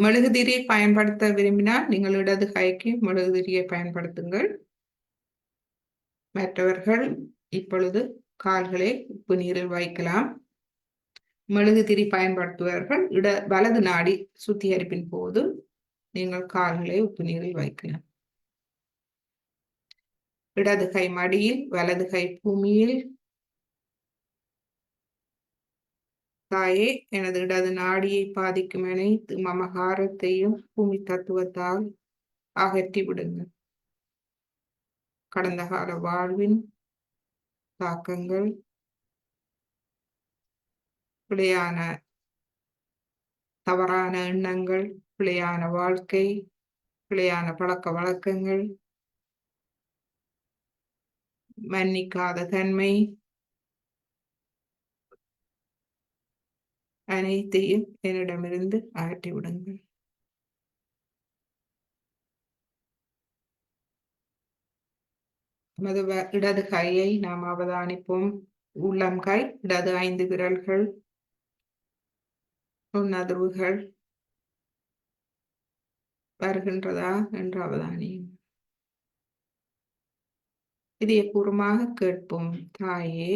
மெழுகுதிரி பயன்படுத்த விரும்பினால் நீங்கள் இடது கைக்கு மெழுகுதிரியை பயன்படுத்துங்கள். மற்றவர்கள் இப்பொழுது கால்களை உப்பு நீரில் வைக்கலாம். மெழுகுதிரி பயன்படுத்துபவர்கள் வலது நாடி சுத்திகரிப்பின் போது நீங்கள் கால்களை உப்பு நீரில் வைக்கலாம். இடது கை மடியில், வலது கை பூமியில். தாயே, எனது இடது நாடியை பாதிக்கும் அனைத்து மமகாரத்தையும் பூமி தத்துவத்தால் அகற்றி விடுங்கள். கடந்த கால வாழ்வின் தாக்கங்கள், பிழையான தவறான எண்ணங்கள், பிழையான வாழ்க்கை, பிழையான பழக்க வழக்கங்கள், மன்னிக்காத தன்மை, அனைத்தையும் என்னிடமிருந்து அகற்றி விடுங்கள். இடது கையை நாம் அவதானிப்போம். உள்ளம் கை, இடது 5 விரல்கள், நுண்ணதிர்வுகள் வருகின்றதா என்று அவதானியும். இதயபூர்வமாக கேட்போம். தாயே,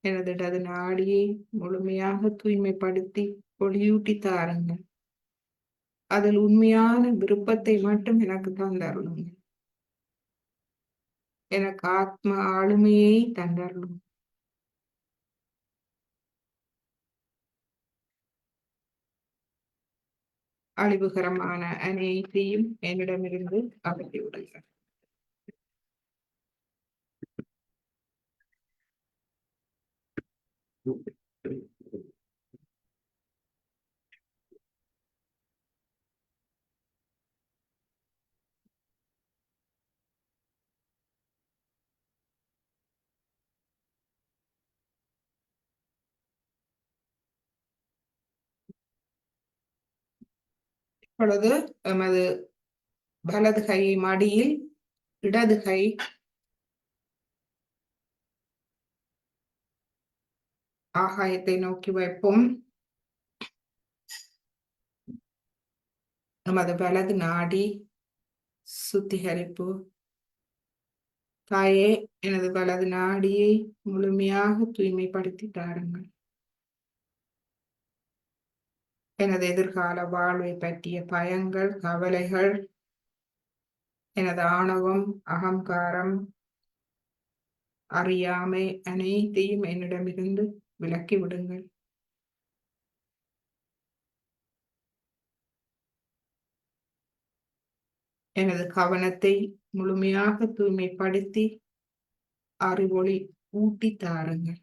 எனது இடது நாடியை முழுமையாக தூய்மைப்படுத்தி ஒளியூட்டி தாருங்கள். அதில் உண்மையான விருப்பத்தை மட்டும் எனக்கு தந்தருளுங்க. எனக்கு ஆத்ம ஆளுமையை தந்தருளும். அழிவுகரமான அனைத்தையும் என்னிடமிருந்து அகற்றி விடுங்கள். இப்பொழுது எமது வலது கையை மடியில், இடது கை ஆகாயத்தை நோக்கி வைப்போம். நமது வலது நாடி சுத்திகரிப்பு தாயே, எனது வலது நாடியை முழுமையாக தூய்மைப்படுத்தி தாருங்கள். எனது எதிர்கால வாழ்வை பற்றிய பயங்கள், கவலைகள், எனது ஆணவம், அகங்காரம், அறியாமை அனைத்தையும் என்னிடமிருந்து விலக்கி விடுங்கள். எனது கவனத்தை முழுமையாக தூய்மைப்படுத்தி அறிவொளி ஊட்டி தாருங்கள்.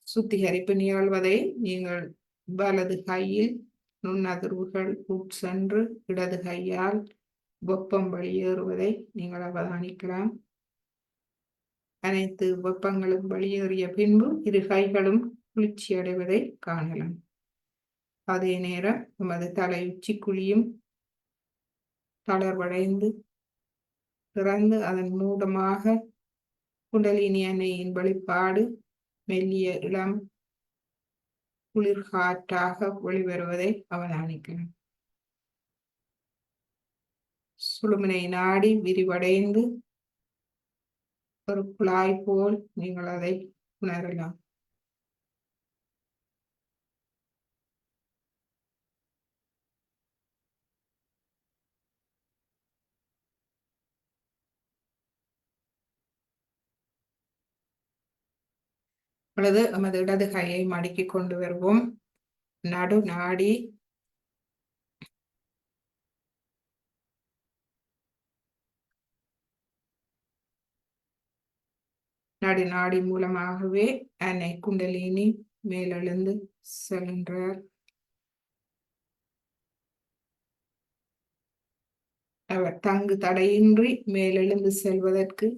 சுத்திகரிப்பு நிகழ்வதை நீங்கள் வலது கையில் நுண்ணதிர்வுகள் உட்சென்று இடது கையால் வெப்பம் வெளியேறுவதை நீங்கள் அவதானிக்கலாம். அனைத்து வெப்பங்களும் வெளியேறிய பின்பு இரு கைகளும் குளிர்ச்சி அடைவதை காணலாம். அதே நேரம் நமது தலை உச்சிக்குழியும் தளர்வடைந்து திறந்து அதன் மூலமாக குண்டலினி அன்னையின் வெளிப்பாடு மெல்லிய இளம் குளிர்காற்றாக வெளிவருவதை அவதானிக்கலாம். சுழுமுனை நாடி விரிவடைந்து ஒரு குழாய் போல் நீங்கள் அதை உணரலாம். பொழுது நமது இடது கையை மடக்கி கொண்டு வருவோம். நடு நாடி நாடி மூலமாகவே அன்னை குண்டலினி மேலெழுந்து செல்கின்றார். அவர் தங்கு தடையின்றி மேலெழுந்து செல்வதற்கு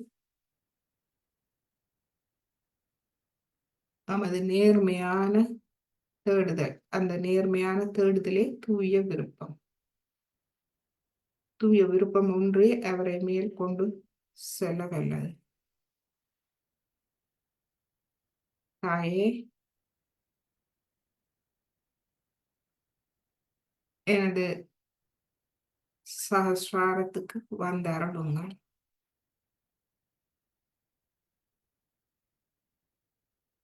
நமது நேர்மையான தேடுதல், அந்த நேர்மையான தேடுதலே தூய விருப்பம். தூய விருப்பம் ஒன்றே அவரை மேல் கொண்டு செல்ல வல்லது. தாயே, எனது சகஸ்ராரத்துக்கு வந்த அருளுங்கள்.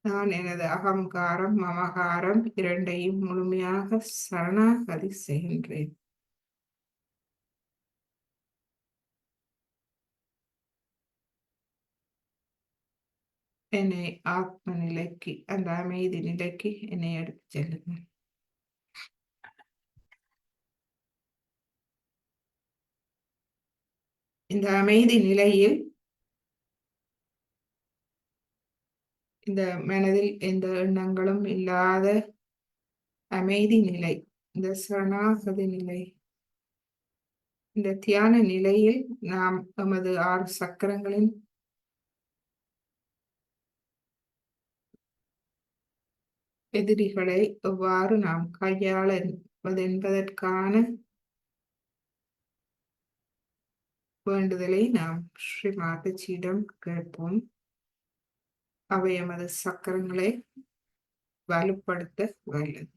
நான் எனது அகங்காரம், மமகாரம் இரண்டையும் முழுமையாக சரணாகதி செய்கின்றேன். என்னை ஆத்ம நிலைக்கு, அந்த அமைதி நிலைக்கு என்னை எடுத்து செல்லுங்கள். இந்த அமைதி நிலையில் இந்த மனதில் எந்த எண்ணங்களும் இல்லாத அமைதி நிலை, இந்த சரணாகதி நிலை, இந்த தியான நிலையில் நாம் நமது 6 சக்கரங்களின் எதிரிகளை எவ்வாறு நாம் கையாளுவது என்பதற்கான வேண்டுதலை நாம் ஸ்ரீ மாதாஜியிடம் கேட்போம். அவை எமது சக்கரங்களை வலுப்படுத்த வல்லது.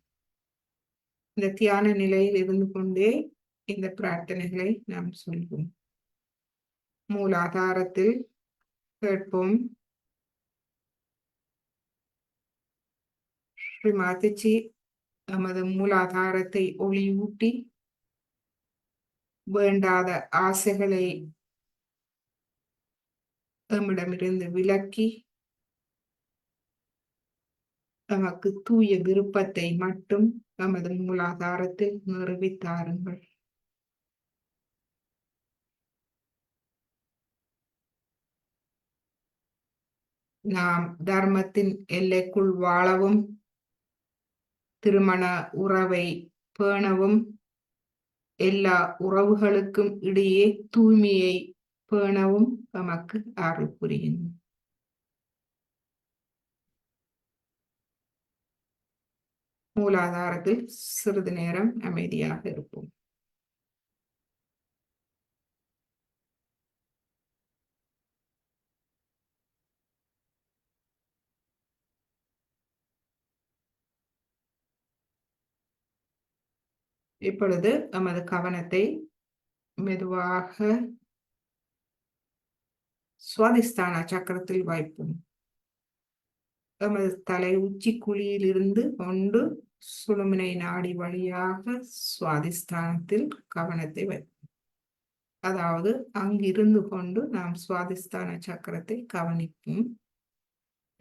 இந்த தியான நிலையில் இருந்து கொண்டே இந்த பிரார்த்தனைகளை நாம் சொல்வோம். மூலாதாரத்தில் கேட்போம். ஸ்ரீ மாதாஜி நமது மூலாதாரத்தை ஒளியூட்டி வேண்டாத ஆசைகளை நம்மிடமிருந்து விலக்கி நமக்கு தூய விருப்பத்தை மட்டும் நமது மூலாதாரத்தில் நிறுவித்தாருங்கள். நாம் தர்மத்தின் எல்லைக்குள் வாழவும் திருமண உறவை பேணவும் எல்லா உறவுகளுக்கும் இடையே தூய்மையை பேணவும் நமக்கு அருள் புரியும். மூலாதாரத்தில் சிறிது நேரம் அமைதியாக இருப்போம். இப்பொழுது நமது கவனத்தை மெதுவாக சுவாதிஸ்தான சக்கரத்தில் வைப்போம். நமது தலை உச்சி குழியிலிருந்து கொண்டு சுழுமுனை நாடி வழியாக சுவாதிஸ்தானத்தில் கவனத்தை வைப்போம். அதாவது அங்கிருந்து கொண்டு நாம் சுவாதிஸ்தான சக்கரத்தை கவனிப்போம்.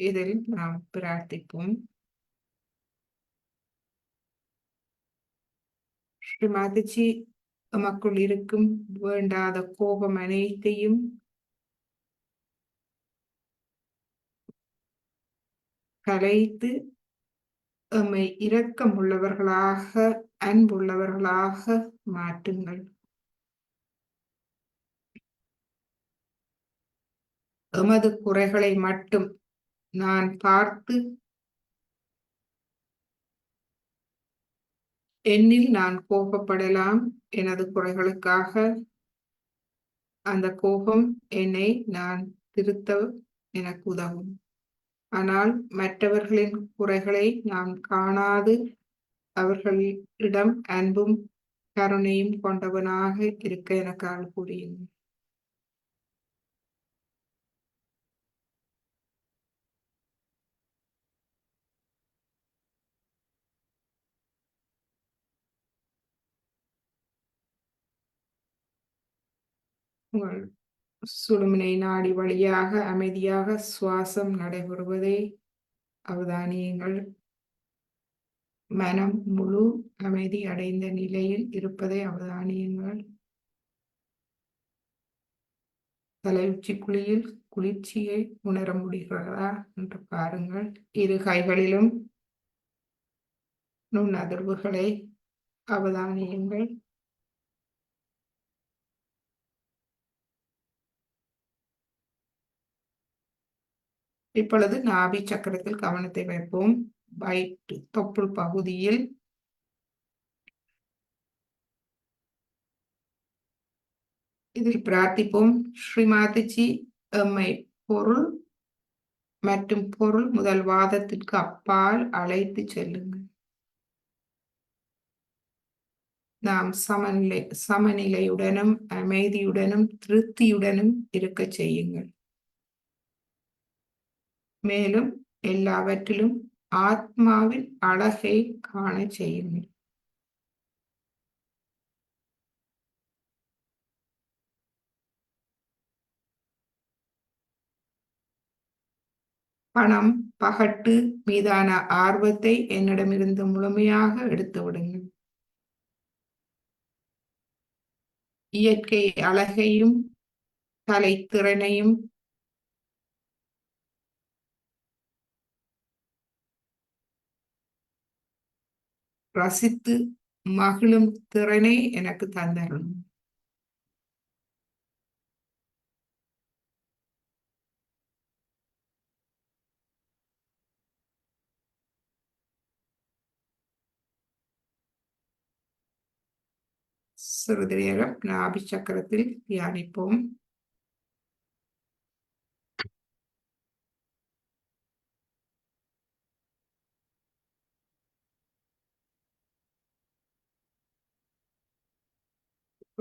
இதில் நாம் பிரார்த்திப்போம். ஸ்ரீமாதிஜி, நமக்குள் இருக்கும் வேண்டாத கோபம் அனைத்தையும் கலைத்து எம்மை இரக்கமுள்ளவர்களாக அன்புள்ளவர்களாக மாற்றுங்கள். எமது குறைகளை மட்டும் நான் பார்த்து என்னில் நான் கோபப்படலாம். எனது குறைகளுக்காக அந்த கோபம் என்னை நான் திருத்த எனக்கு உதவும். ஆனால் மற்றவர்களின் குறைகளை நாம் காணாது அவர்களிடம் அன்பும் கருணையும் கொண்டவனாக இருக்க எனக்கு அருள் புரியுங்கள். உங்கள் சுழுமுனை நாடி வழியாக அமைதியாக சுவாசம் நடைபெறுவதை அவதானியுங்கள். மனம் முழு அமைதி அடைந்த நிலையில் இருப்பதை அவதானியுங்கள். தலை உச்சி குழியில் குளிர்ச்சியை உணர முடிகிறதா என்று பாருங்கள். இரு கைகளிலும் நுண் அதிர்வுகளை அவதானியுங்கள். இப்பொழுது நாபி சக்கரத்தில் கவனத்தை வைப்போம். வயிற்று தொப்புள் பகுதியில் இதில் பிரார்த்திப்போம். ஸ்ரீமாதிஜி, எம்மை பொருள் மற்றும் பொருள் முதல் வாதத்திற்கு அப்பால் அழைத்து செல்லுங்கள். நாம் சமநிலையுடனும் அமைதியுடனும் திருப்தியுடனும் இருக்க செய்யுங்கள். மேலும் எல்லாவற்றிலும் ஆத்மாவின் அழகை காண செய்யுங்கள். பணம் பகட்டு மீதான ஆர்வத்தை என்னிடமிருந்து முழுமையாக எடுத்து விடுங்கள். இயற்கை அழகையும் கலைத்திறனையும் ரசித்து மகிழும் திறனை எனக்கு தந்தரும். சிறிது நேரம் நாபி சக்கரத்தில் தியானிப்போம்.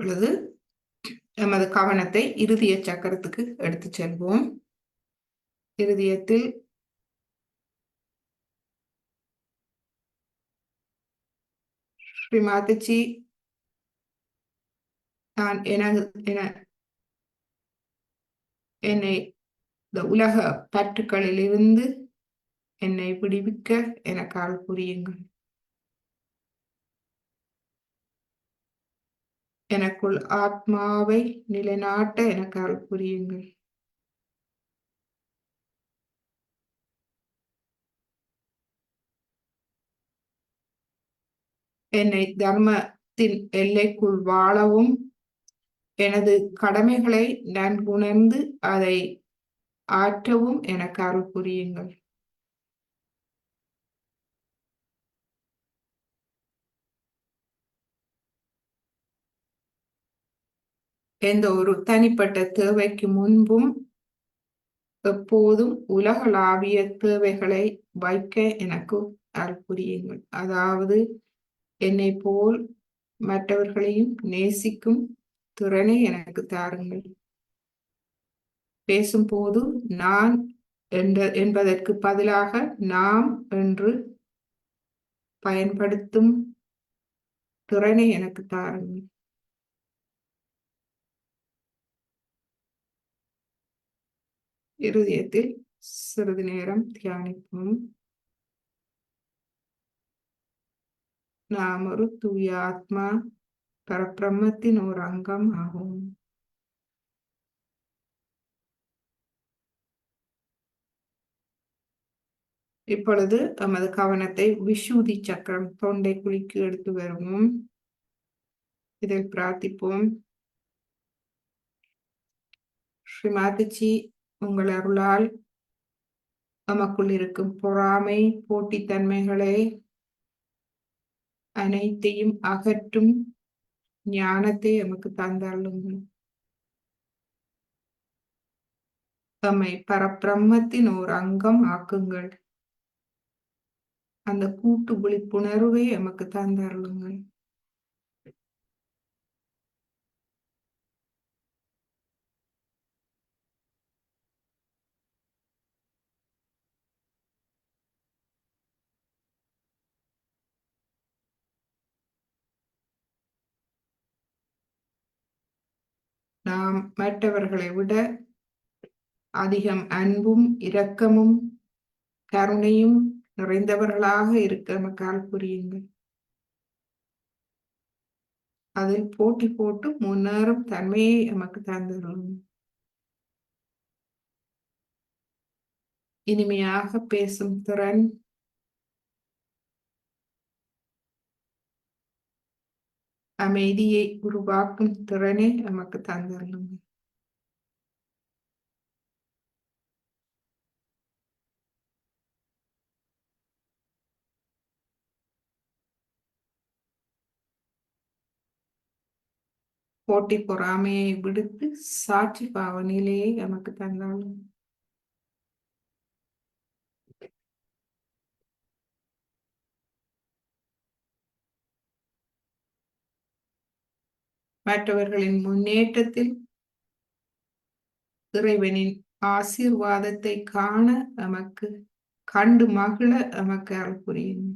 இப்பொழுது எமது கவனத்தை இருதய சக்கரத்துக்கு எடுத்து செல்வோம். இருதயத்தில் ஸ்ரீமாதிஜி, நான் என்னை இந்த உலக பற்றுக்களிலிருந்து என்னை விடுவிக்க எனக்கு அருள் புரியுங்கள். எனக்குள் ஆத்மாவை நிலைநாட்ட எனக்கு அருள் புரியுங்கள். என்னை தர்மத்தின் எல்லைக்குள் வாழவும் எனது கடமைகளை நன்குணர்ந்து அதை ஆற்றவும் எனக்கு அருள் புரியுங்கள். எந்த ஒரு தனிப்பட்ட தேவைக்கு முன்பும் எப்போதும் உலகளாவிய தேவைகளை வைக்க எனக்கு அருள் புரியுங்கள். அதாவது என்னை போல் மற்றவர்களையும் நேசிக்கும் திறனை எனக்கு தாருங்கள். பேசும்போது நான் என்பதற்கு பதிலாக நாம் என்று பயன்படுத்தும் திறனை எனக்கு தாருங்கள். இருதயத்தில் சிறிது நேரம் தியானிப்போம். நாம் ஒரு தூய ஆத்மா, பரபிரம்மத்தின் ஒரு அங்கம் ஆகும். இப்பொழுது நமது கவனத்தை விஷுதி சக்கரம் தொண்டை குழிக்கு எடுத்து வருவோம். இதில் பிரார்த்திப்போம். ஸ்ரீமாதிஜி, உங்கள் அருளால் நமக்குள் இருக்கும் பொறாமை, போட்டித்தன்மைகளை அனைத்தையும் அகற்றும் ஞானத்தை எமக்கு தந்தருளுங்கள். நம்மை பரபிரம்மத்தின் ஒரு அங்கம் ஆக்குங்கள். அந்த கூட்டு விழிப்புணர்வை எமக்கு தந்தருளுங்கள். நாம் மற்றவர்களை விட அதிகம் அன்பும் இரக்கமும் கருணையும் நிறைந்தவர்களாக இருக்க நமக்கால் புரியுங்கள். அதில் போட்டி போட்டு முன்னேறும் தன்மையை நமக்கு தந்துள்ளோம். இனிமையாக பேசும் திறன், அமைதியை உருவாக்கும் திறனை நமக்கு தந்துள்ளோம். போட்டி பொறாமையை விடுத்து சாட்சி பாவ நிலையை நமக்கு தந்தாலும் மற்றவர்களின் முன்னேற்றத்தில் இறைவனின் ஆசீர்வாதத்தை காண நமக்கு கண்டு மகிழ நமக்கு அருள் புரியும்.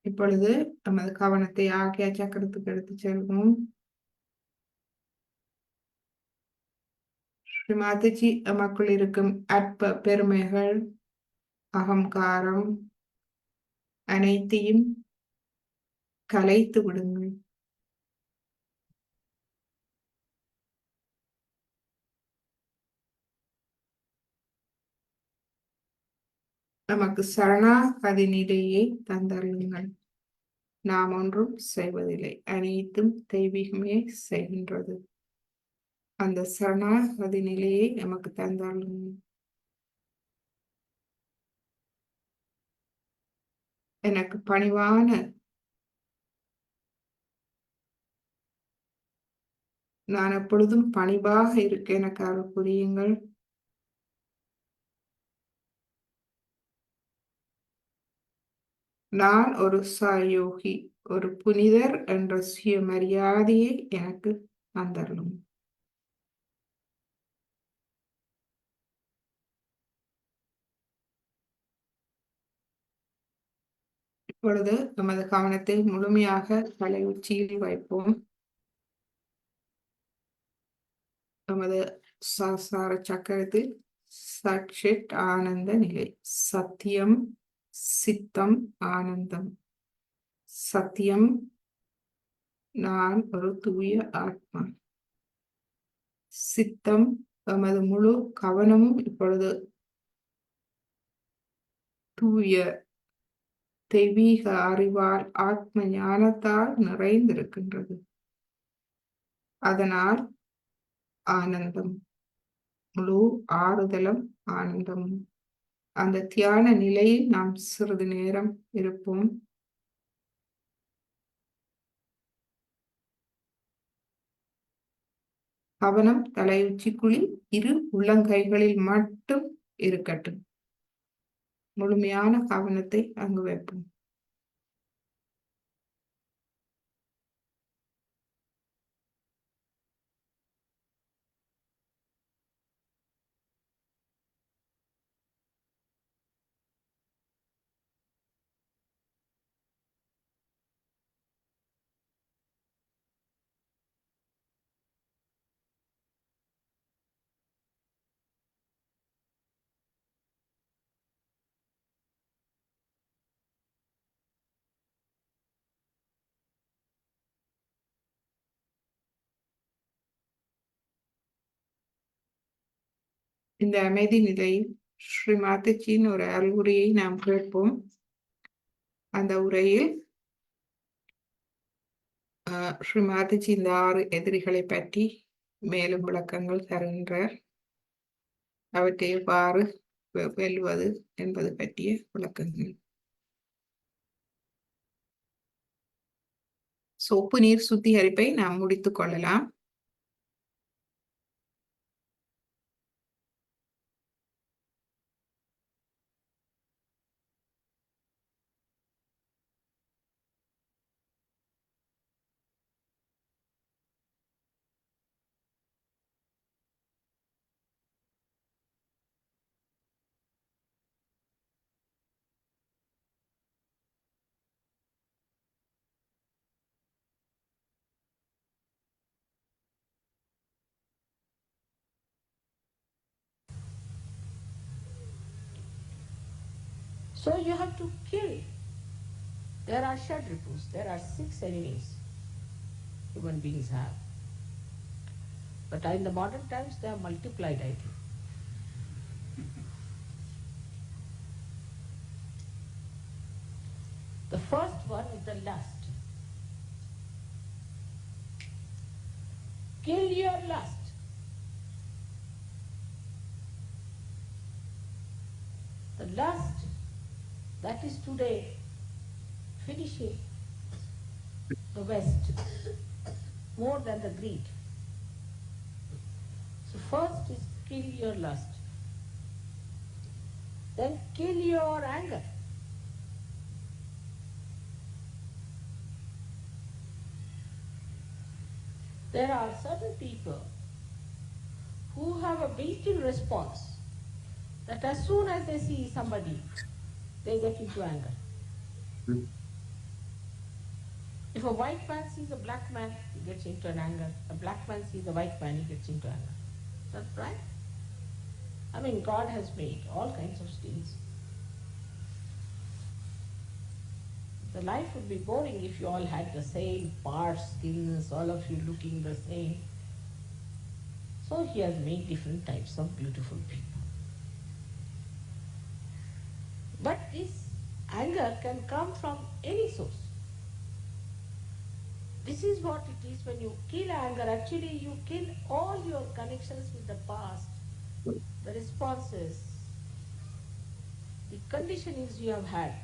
இப்பொழுது நமது கவனத்தை ஆகிய சக்கரத்துக்கு எடுத்து செல்வோம். ஸ்ரீமாதிஜி, நமக்குள் இருக்கும் அற்ப பெருமைகள், அகங்காரம் அனைத்தையும் கலைத்து விடுங்கள். நமக்கு சரணாகதி நிலையை தந்தருளுங்கள். நாம் ஒன்றும் செய்வதில்லை, அனைத்தும் தெய்வீகமே செய்கின்றது. அந்த சரணாகதி நிலையை நமக்கு தந்தருளுங்கள். எனக்கு பணிவான நான் எப்பொழுதும் பணிவாக இருக்க எனக்கு அருள் புரியுங்கள். நான் ஒரு சாயோகி, ஒரு புனிதர் என்ற சுயமரியாதையை எனக்கு தந்தருளும். இப்பொழுது நமது கவனத்தை முழுமையாக தலை உச்சியில் வைப்போம். நமது சசார சக்கரத்தில் சட்சித் ஆனந்த நிலை, சத்தியம், சித்தம், ஆனந்தம். சத்தியம், நான் ஒரு தூய ஆத்மா. சித்தம், நமது முழு கவனமும் இப்பொழுது தூய தெய்வீக அறிவால் ஆத்ம ஞானத்தால் நிறைந்திருக்கின்றது. அதனால் ஆனந்தம், முழு ஆறுதலும் ஆனந்தமும். அந்த தியான நிலையில் நாம் சிறிது நேரம் இருப்போம். கவனம் தலையுச்சிக்குழி இரு உள்ளங்கைகளில் மட்டும் இருக்கட்டும். முழுமையான கவனத்தை அங்கு வைப்போம். இந்த அமைதி நிலையில் ஸ்ரீ மாதாஜியின் ஒரு அறிவுரையை நாம் கேட்போம். அந்த உரையில் ஸ்ரீ மாதாஜி இந்த 6 எதிரிகளை பற்றி மேலும் விளக்கங்கள் தருகின்றார். அவற்றை எவ்வாறு வெல்வது என்பது பற்றிய விளக்கங்கள். சோப்பு நீர் சுத்திகரிப்பை நாம் முடித்துக் கொள்ளலாம். So you have to kill. There are Shadripus, there are 6 enemies human beings have. But in the modern times they are multiplied, I think. The first one is the lust. Kill your lust. The lust that is today finishing the West more than the greed. So first is kill your lust. Then kill your anger. There are certain people who have a built-in response that as soon as they see somebody, they get into anger. If a white man sees a black man, he gets into an anger. A black man sees a white man, he gets into anger. Is that right? I mean, God has made all kinds of skins. The life would be boring if you all had the same parts, skins, all of you looking the same. So he has made different types of beautiful people. But this anger can come from any source. This is what it is when you kill anger. Actually, you kill all your connections with the past, the responses, the conditionings you have had.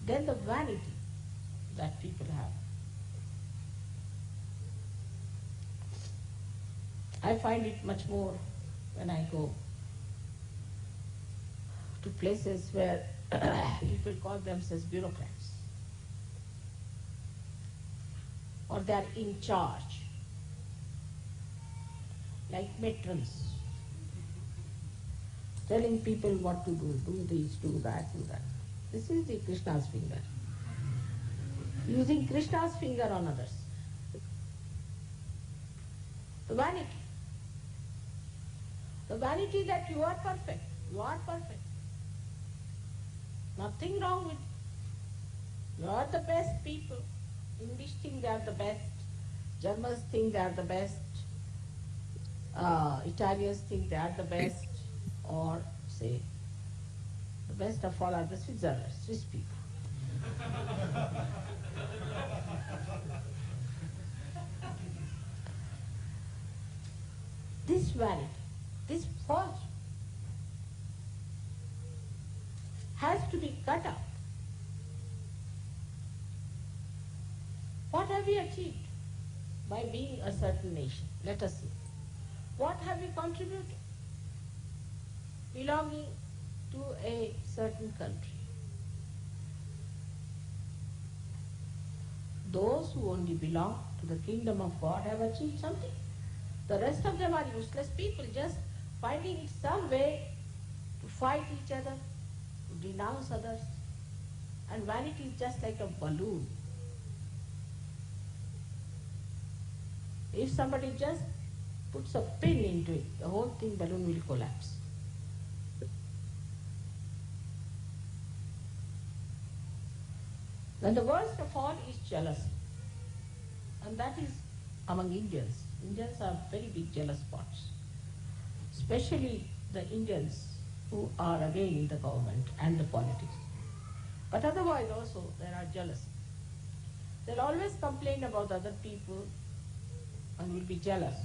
Then the vanity that people have. I find it much more when I go to places where people call themselves bureaucrats, or they are in charge, like matrons, telling people what to do this, do that, do that. This is the Krishna's finger. Using Krishna's finger on others. The vanity. The vanity that you are perfect. You are perfect. Nothing wrong with you. You are the best people. English think they are the best. Germans think they are the best. Italians think they are the best. Or say, the best of all are the Swiss people. This vanity, this false, has to be cut out. What have we achieved? by being a certain nation. Let us see. What have we contributed? Belonging to a certain country. Those who only belong to the kingdom of God have achieved something. The rest of them are useless people, just finding some way to fight each other, to denounce others. And vanity is just like a balloon. If somebody just puts a pin into it, the whole thing balloon will collapse. Then the worst of all is jealousy. And that is among Indians. Indians are very big jealous spots. Especially the Indians who are again in the government and the politics. But otherwise also there are jealousy. They'll always complain about other people and will be jealous.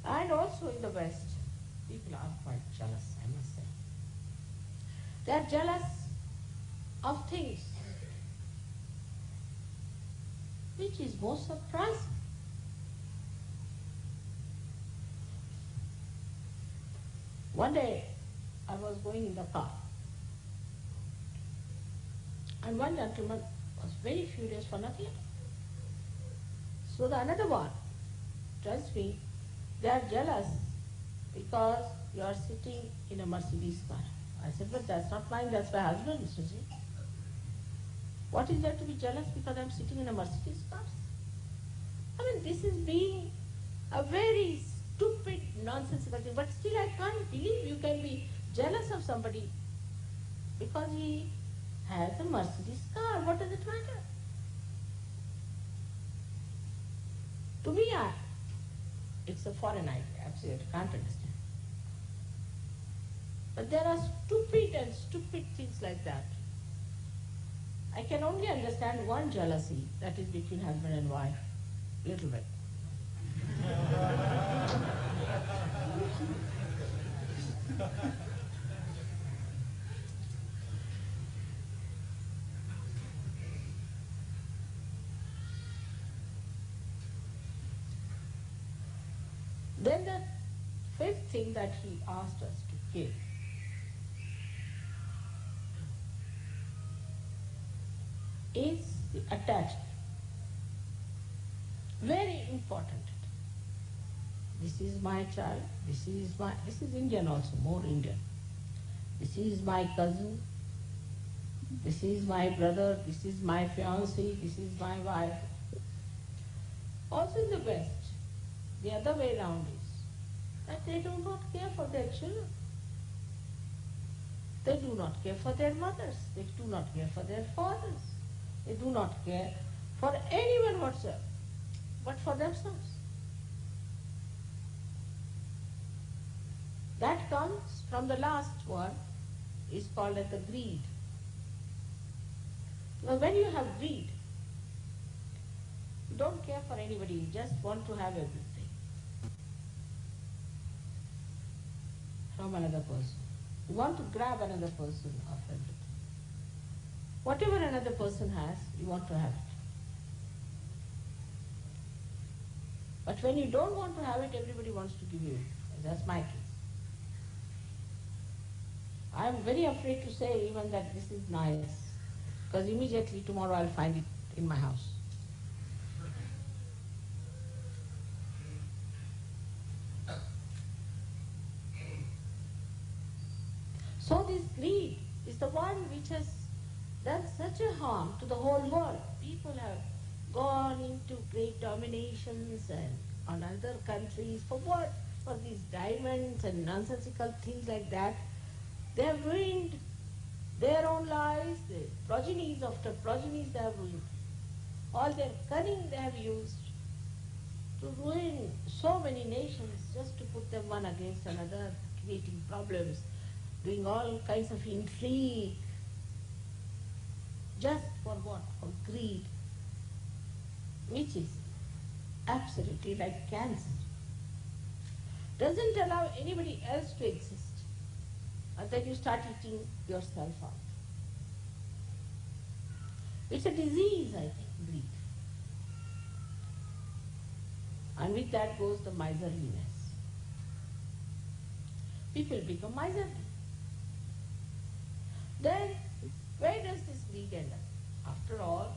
And also in the West, people are quite jealous, I must say. They are jealous of things which is most surprising. One day I was going in the car and one gentleman was very furious for nothing. So the another one tells me, they are jealous because you are sitting in a Mercedes car. I said, but that's not mine, that's my husband's, you see. What is there to be jealous because I'm sitting in a Mercedes car? I mean, this is being a very stupid, nonsensical thing. But still I can't believe you can be jealous of somebody because he has a Mercedes car. What does it matter? To me, it's a foreign idea. Absolutely can't understand. But there are stupid things like that. I can only understand one jealousy, that is between husband and wife. Little bit. Then the fifth thing that he asked us to kill is the attachment. Very important. This is my child, this is Indian also, more Indian. This is my cousin, this is my brother, this is my fiancé, this is my wife. Also in the West, the other way around is that they do not care for their children. They do not care for their mothers, they do not care for their fathers, they do not care for anyone whatsoever, but for themselves. That comes from the last one, is called as the greed. Now when you have greed, you don't care for anybody, you just want to have everything from another person. You want to grab another person of everything. Whatever another person has, you want to have it. But when you don't want to have it, everybody wants to give you it. That's my case. I am very afraid to say even that this is nice, because immediately tomorrow I'll find it in my house. So this greed is the one which has done such a harm to the whole world. People have gone into great dominations and on other countries. For what? For these diamonds and nonsensical things like that. They have ruined their own lives, the progenies after progenies they have ruined. All their cunning they have used to ruin so many nations, just to put them one against another, creating problems, doing all kinds of intrigue. Just for what? For greed, which is absolutely like cancer. Doesn't allow anybody else to exist. And then you start eating yourself out. It's a disease, I think, greed. And with that goes the miserliness. People become miserly. Then, where does this greed end up? After all,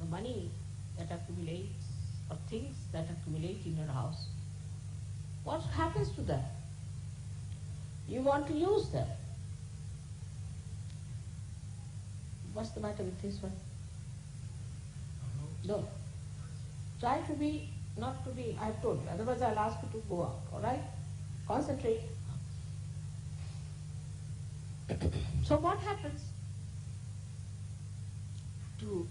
the money that accumulates or things that accumulate in your house, what happens to them? You want to use them. What's the matter with this one? No. Try to be, not to be, I've told you, otherwise I'll ask you to go out, alright? Concentrate. So what happens to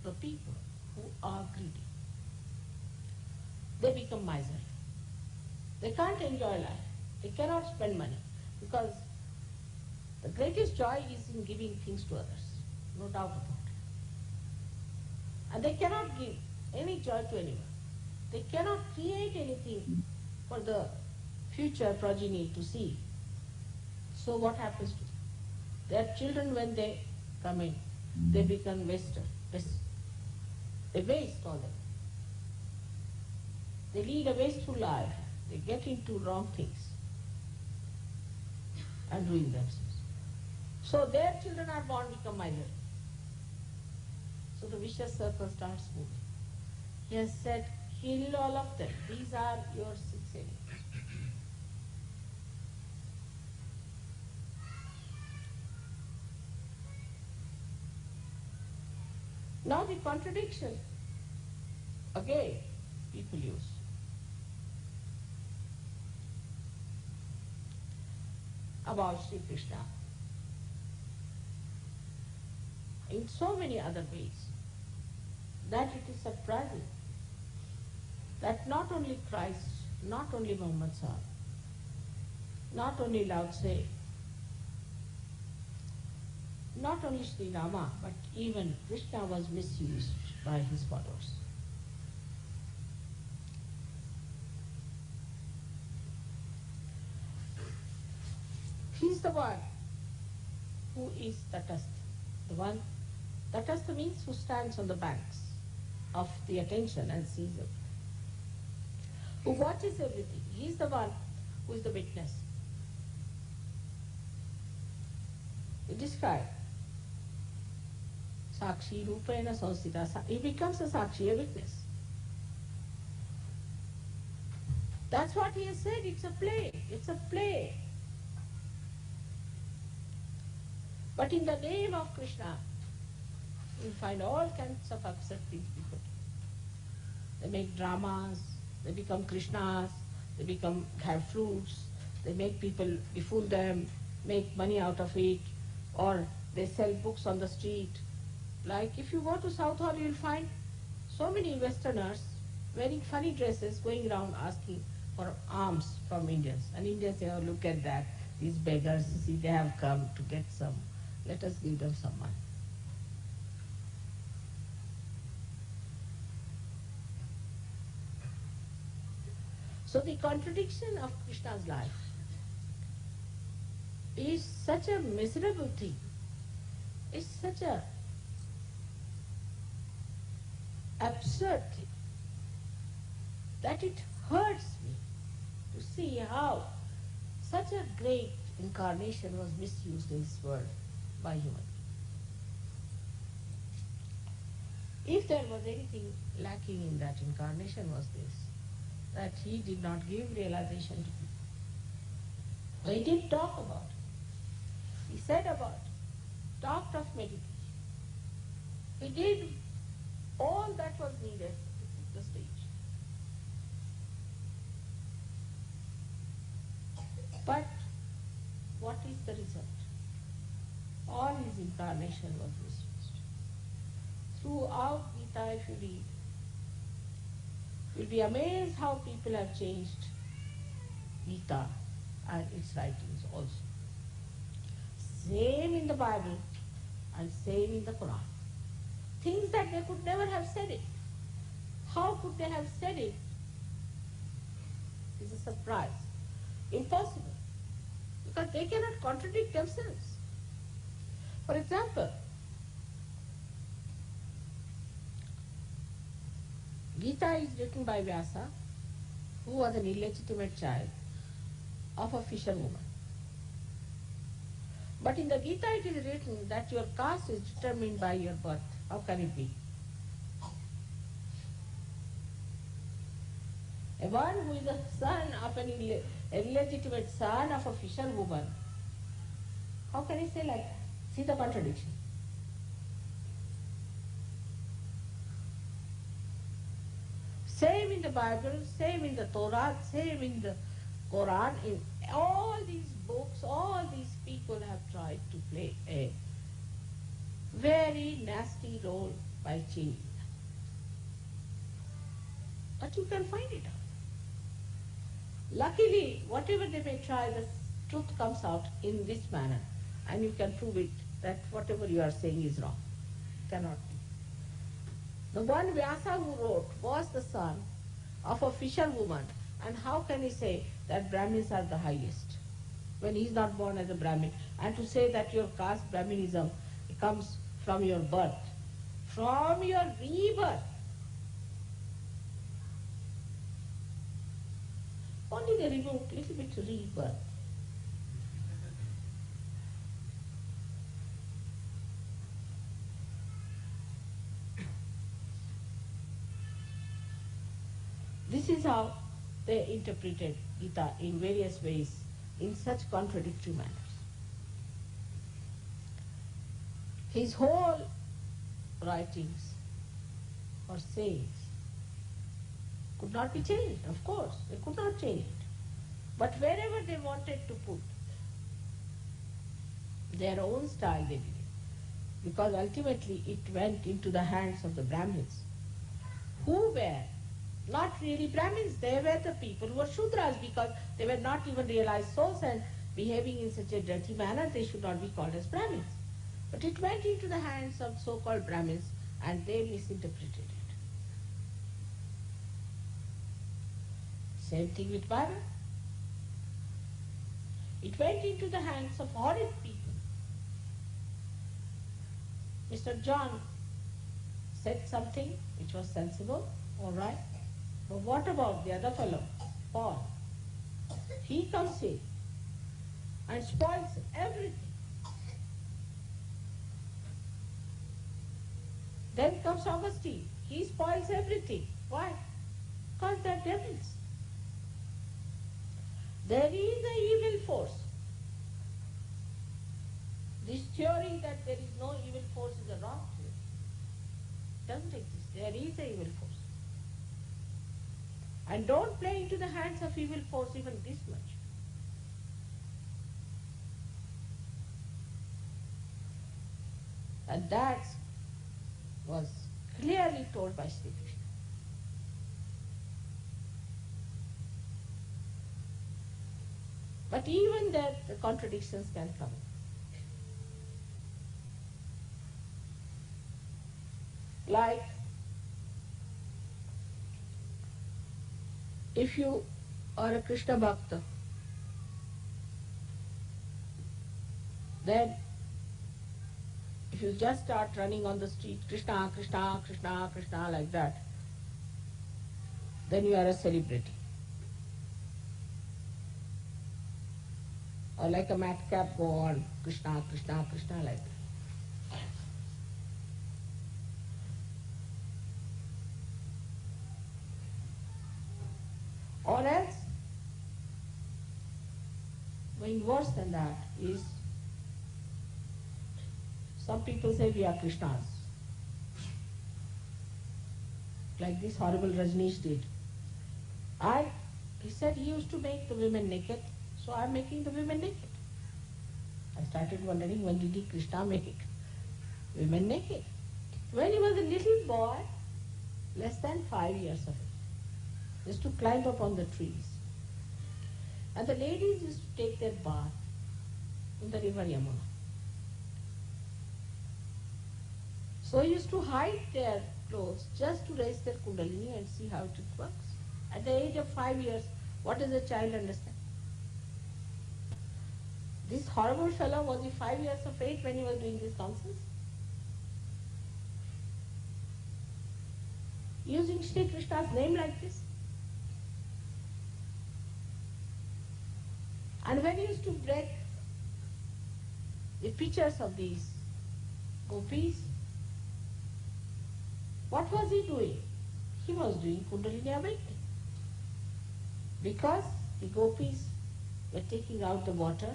the people who are greedy? They become miserly. They can't enjoy life. They cannot spend money because the greatest joy is in giving things to others, no doubt about it. And they cannot give any joy to anyone. They cannot create anything for the future progeny to see. So what happens to them? Their children, when they come in, they become wasters. They waste all them. They lead a wasteful life. They get into wrong things and ruin themselves. So their children are born become miserly. So the vicious circle starts moving. He has said, kill all of them. These are your 6 enemies. Now the contradiction, again, people use. About Sri Krishna. In so many other ways, that it is surprising that not only Christ, not only Muhammad Sahib, not only Lao Tse, not only Sri Rama, but even Krishna was misused by his followers. He is the one who is Tatastha. The one, Tatastha means who stands on the banks of the attention and sees it. Who watches everything. He is the one who is the witness. He described Sakshi Rupena Sansita. He becomes a Sakshi, a witness. That's what he has said. It's a play. It's a play. But in the name of Krishna, you find all kinds of absurd things people do. They make dramas, they become Krishnas, they have fruits, they make people befool them, make money out of it, or they sell books on the street. Like if you go to South Hall, you'll find so many Westerners wearing funny dresses going around asking for alms from Indians. And Indians say, oh, look at that, these beggars, see, they have come to get some. Let us give them some money. So the contradiction of Krishna's life is such a miserable thing. It's such a absurd thing that it hurts me to see how such a great incarnation was misused in this world by human beings. If there was anything lacking in that incarnation was this, that he did not give realization to people. But he did talk about it. He said about it, talked of meditation. He did all that was needed to put the stage. But what is the result? All his incarnation was misused. Throughout Gita, if you read, you'll be amazed how people have changed Gita and its writings also. Same in the Bible and same in the Quran. Things that they could never have said it. How could they have said it? It's a surprise. Impossible. Because they cannot contradict themselves. For example, Gita is written by Vyasa who was an illegitimate child of a fisherwoman. But in the Gita it is written that your caste is determined by your birth. How can it be? A one who is a son of an illegitimate son of a fisherwoman, how can he say like that? See the contradiction. Same in the Bible, same in the Torah, same in the Quran. In all these books, all these people have tried to play a very nasty role by changing them. But you can find it out. Luckily, whatever they may try, the truth comes out in this manner, and you can prove it that whatever you are saying is wrong. Cannot be. The one Vyasa who wrote was the son of a fisherwoman, and how can he say that Brahmins are the highest when he is not born as a Brahmin? And to say that your caste Brahminism comes from your birth, from your rebirth. Only they removed little bit rebirth. This is how they interpreted Gita in various ways, in such contradictory manners. His whole writings or sayings could not be changed, of course, they could not change it. But wherever they wanted to put their own style, they did it. Because ultimately it went into the hands of the Brahmins, who were not really Brahmins, they were the people who were Shudras, because they were not even realized souls and behaving in such a dirty manner, they should not be called as Brahmins. But it went into the hands of so-called Brahmins and they misinterpreted it. Same thing with Bible. It went into the hands of horrid people. Mr. John said something which was sensible, all right. But what about the other fellow, Paul? He comes in and spoils everything. Then comes Augustine. He spoils everything. Why? Because they're devils. There is an evil force. This theory that there is no evil force is a wrong theory. It doesn't exist. There is an evil force. And don't play into the hands of evil force even this much. And that was clearly told by Sri Krishna. But even there, the contradictions can come. Like, if you are a Krishna Bhakta, then if you just start running on the street, Krishna, Krishna, Krishna, Krishna, like that, then you are a celebrity. Or like a madcap, go on, Krishna, Krishna, Krishna, like that. Or else, going worse than that is, some people say we are Krishnas. Like this horrible Rajneesh did. He said he used to make the women naked, so I'm making the women naked. I started wondering, when did Krishna make women naked? When he was a little boy, less than 5 years of age, used to climb up on the trees. And the ladies used to take their bath in the river Yamuna. So he used to hide their clothes just to raise their kundalini and see how it works. At the age of 5 years, what does a child understand? This horrible fellow, was he 5 years of age when he was doing this nonsense? Using Sri Krishna's name like this? And when he used to break the pictures of these gopis, what was he doing? He was doing Kundalini awakening. Because the gopis were taking out the water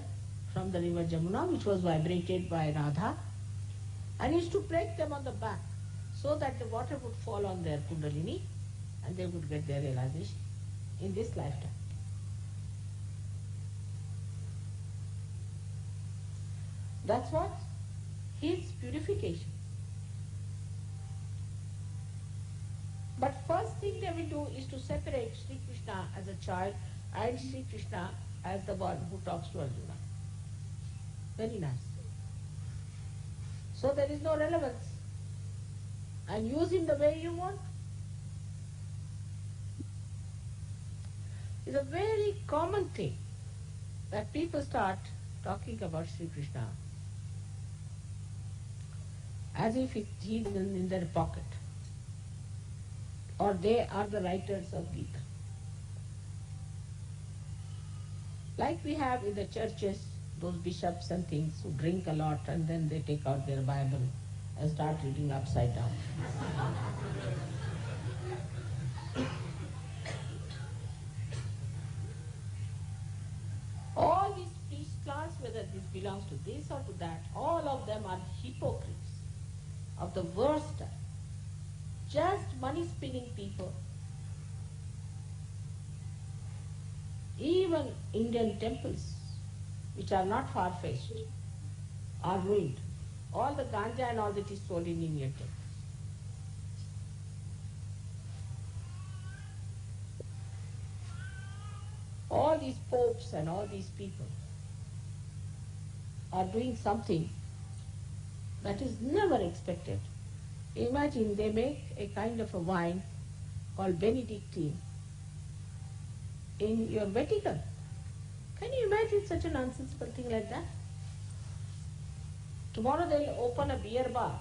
from the river Jamuna, which was vibrated by Radha, and he used to break them on the back so that the water would fall on their Kundalini and they would get their realization in this lifetime. That's what? His purification. But first thing they will do is to separate Sri Krishna as a child and Sri Krishna as the one who talks to Arjuna. Very nice. So there is no relevance. And use him the way you want. It's a very common thing that people start talking about Sri Krishna as if he's in their pocket, or they are the writers of Gita. Like we have in the churches, those bishops and things who drink a lot and then they take out their Bible and start reading upside down. All these priest class, whether this belongs to this or to that, all of them are hypocrites of the worst type. Just money spinning people. Even Indian temples, which are not far-fetched, are ruined. All the ganja and all that is sold in Indian temples. All these popes and all these people are doing something that is never expected. Imagine they make a kind of a wine called Benedictine in your Vatican. Can you imagine such a nonsensical thing like that? Tomorrow they'll open a beer bar.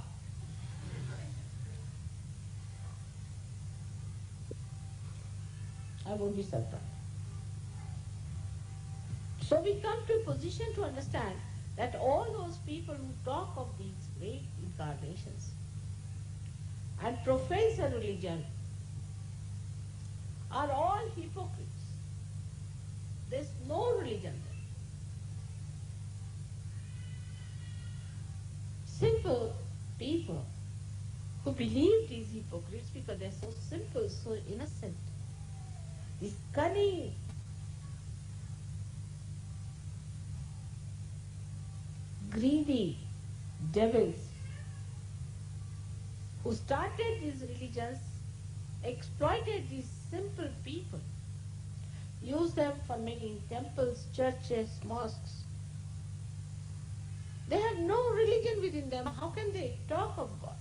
I won't be surprised. So we come to a position to understand that all those people who talk of these great incarnations and profess a religion are all hypocrites. There's no religion there. Simple people who believe these hypocrites because they're so simple, so innocent. These cunning, greedy devils who started these religions, exploited these simple people, used them for making temples, churches, mosques. They have no religion within them. How can they talk of God?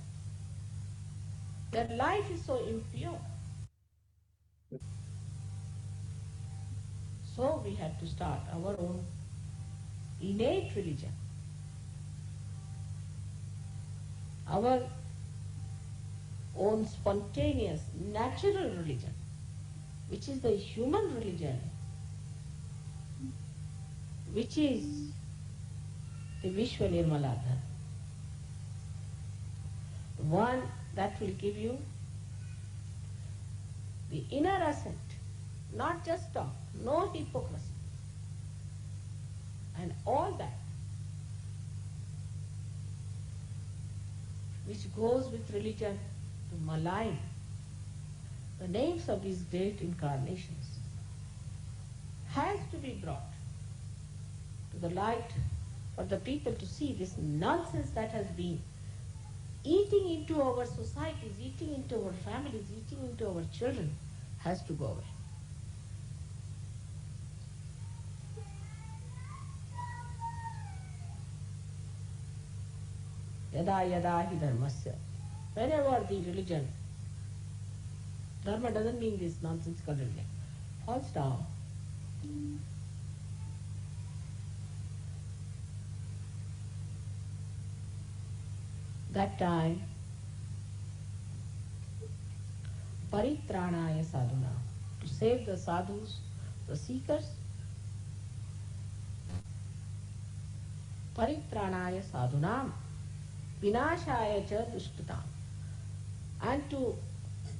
Their life is so impure. So we had to start our own innate religion. Our own spontaneous, natural religion, which is the human religion, which is the Vishwa Nirmaladhara. One that will give you the inner assent, not just talk, no hypocrisy. And all that which goes with religion to malign the names of these great incarnations has to be brought to the light for the people to see this nonsense that has been eating into our societies, eating into our families, eating into our children has to go away. Yada yada hi dharmasya. Whenever the religion, dharma doesn't mean this nonsensical religion, falls down, that time, paritranaya sadhuna, to save the sadhus, the seekers, Paritranaya sadhunam vinashaya cha dushtatam. And to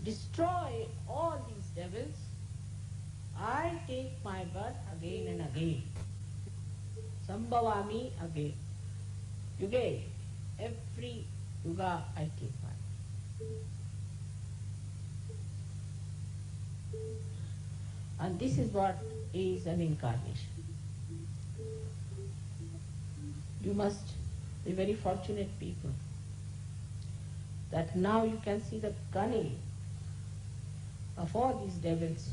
destroy all these devils, I take my birth again and again. Sambhavami again. Yuge, every yuga I take my. And this is what is an incarnation. You must be very fortunate people that now you can see the cunning of all these devils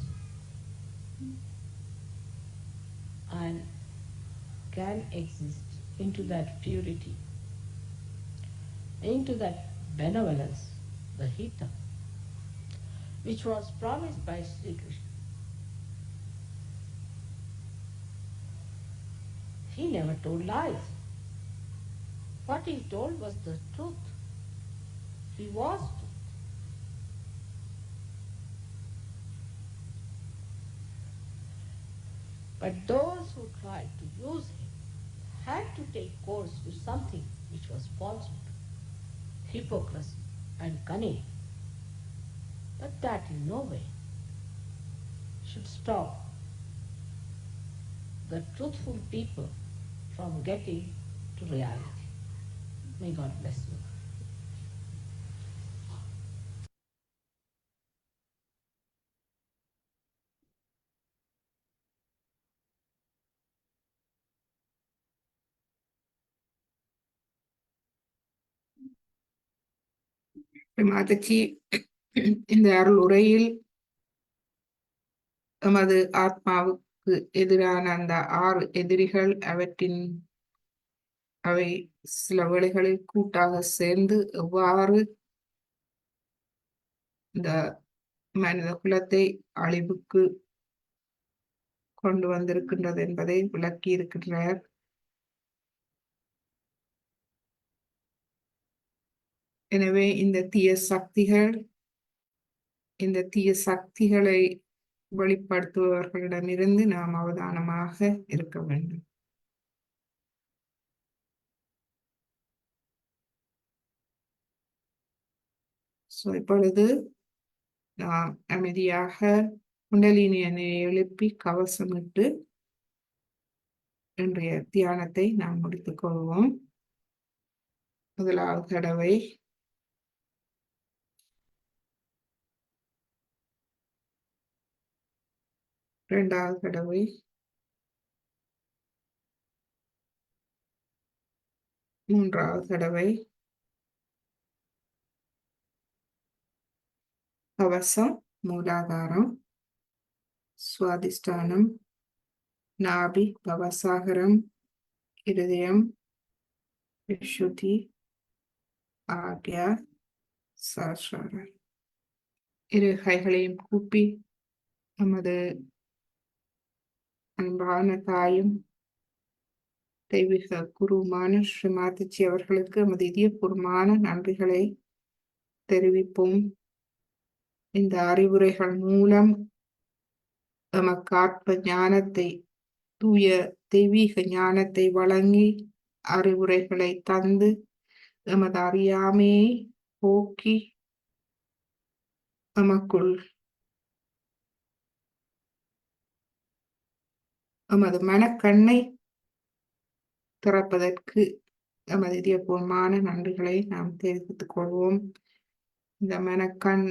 and can exist into that purity, into that benevolence, the hita, which was promised by Sri Krishna. He never told lies. What he told was the truth. He was truth. But those who tried to use him had to take course to something which was falsehood, hypocrisy, and cunning. But that in no way should stop the truthful people from getting to reality. May God bless you. மாதச்சி இந்த அருள் உரையில் எமது ஆத்மாவுக்கு எதிரான அந்த 6 எதிரிகள் அவை சில வேளைகளில் கூட்டாக சேர்ந்து எவ்வாறு இந்த மனித குலத்தை அழிவுக்கு கொண்டு வந்திருக்கின்றது என்பதை விளக்கி இருக்கின்றார். எனவே இந்த தீய சக்திகளை வெளிப்படுத்துபவர்களிடமிருந்து நாம் அவதானமாக இருக்க வேண்டும். இப்பொழுது நாம் அமைதியாக குண்டலினியனை எழுப்பி கவசமிட்டு இன்றைய தியானத்தை நாம் முடித்துக் கொள்வோம். முதலாவது தடவை இரண்டாவது தடவை மூன்றாவது தடவை கவசம், மூலாதாரம், சுவாதிஷ்டானம், நாபி, பவசாகரம், இருதயம், விஷுதி, ஆக்யா, சஹஸ்ராரம். இரு கைகளையும் கூப்பி நமது அன்பான தாயும் தெய்வீக குருமான ஸ்ரீ மாதாஜி அவர்களுக்கு நமது இதயபூர்வமான நன்றிகளை தெரிவிப்போம். இந்த அறிவுரைகள் மூலம் நமக்கு ஆத்ம ஞானத்தை, தூய தெய்வீக ஞானத்தை வழங்கி அறிவுரைகளை தந்து எமது அறியாமையை போக்கி நமக்குள் எமது மனக்கண்ணை திறப்பதற்கு எமது இதயபூர்வமான நன்றிகளை நாம் தெரிவித்துக் கொள்வோம். இந்த மனக்கண்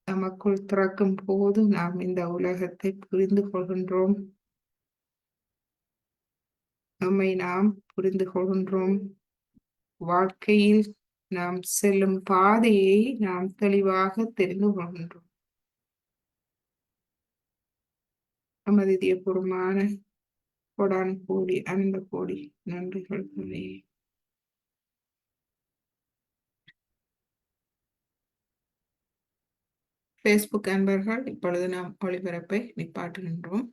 நமக்குள் திறக்கும் போது நாம் இந்த உலகத்தை புரிந்து கொள்கின்றோம். நம்மை நாம் புரிந்து கொள்கின்றோம். வாழ்க்கையில் நாம் செல்லும் பாதையை நாம் தெளிவாக தெரிந்து கொள்கின்றோம். நமது இதயபூர்வமான கோடான் கோடி அன்பு கோடி நன்றிகள். ஃபேஸ்புக் அன்பர்கள், இப்பொழுது நாம் ஒளிபரப்பை நிப்பாட்டுகின்றோம்.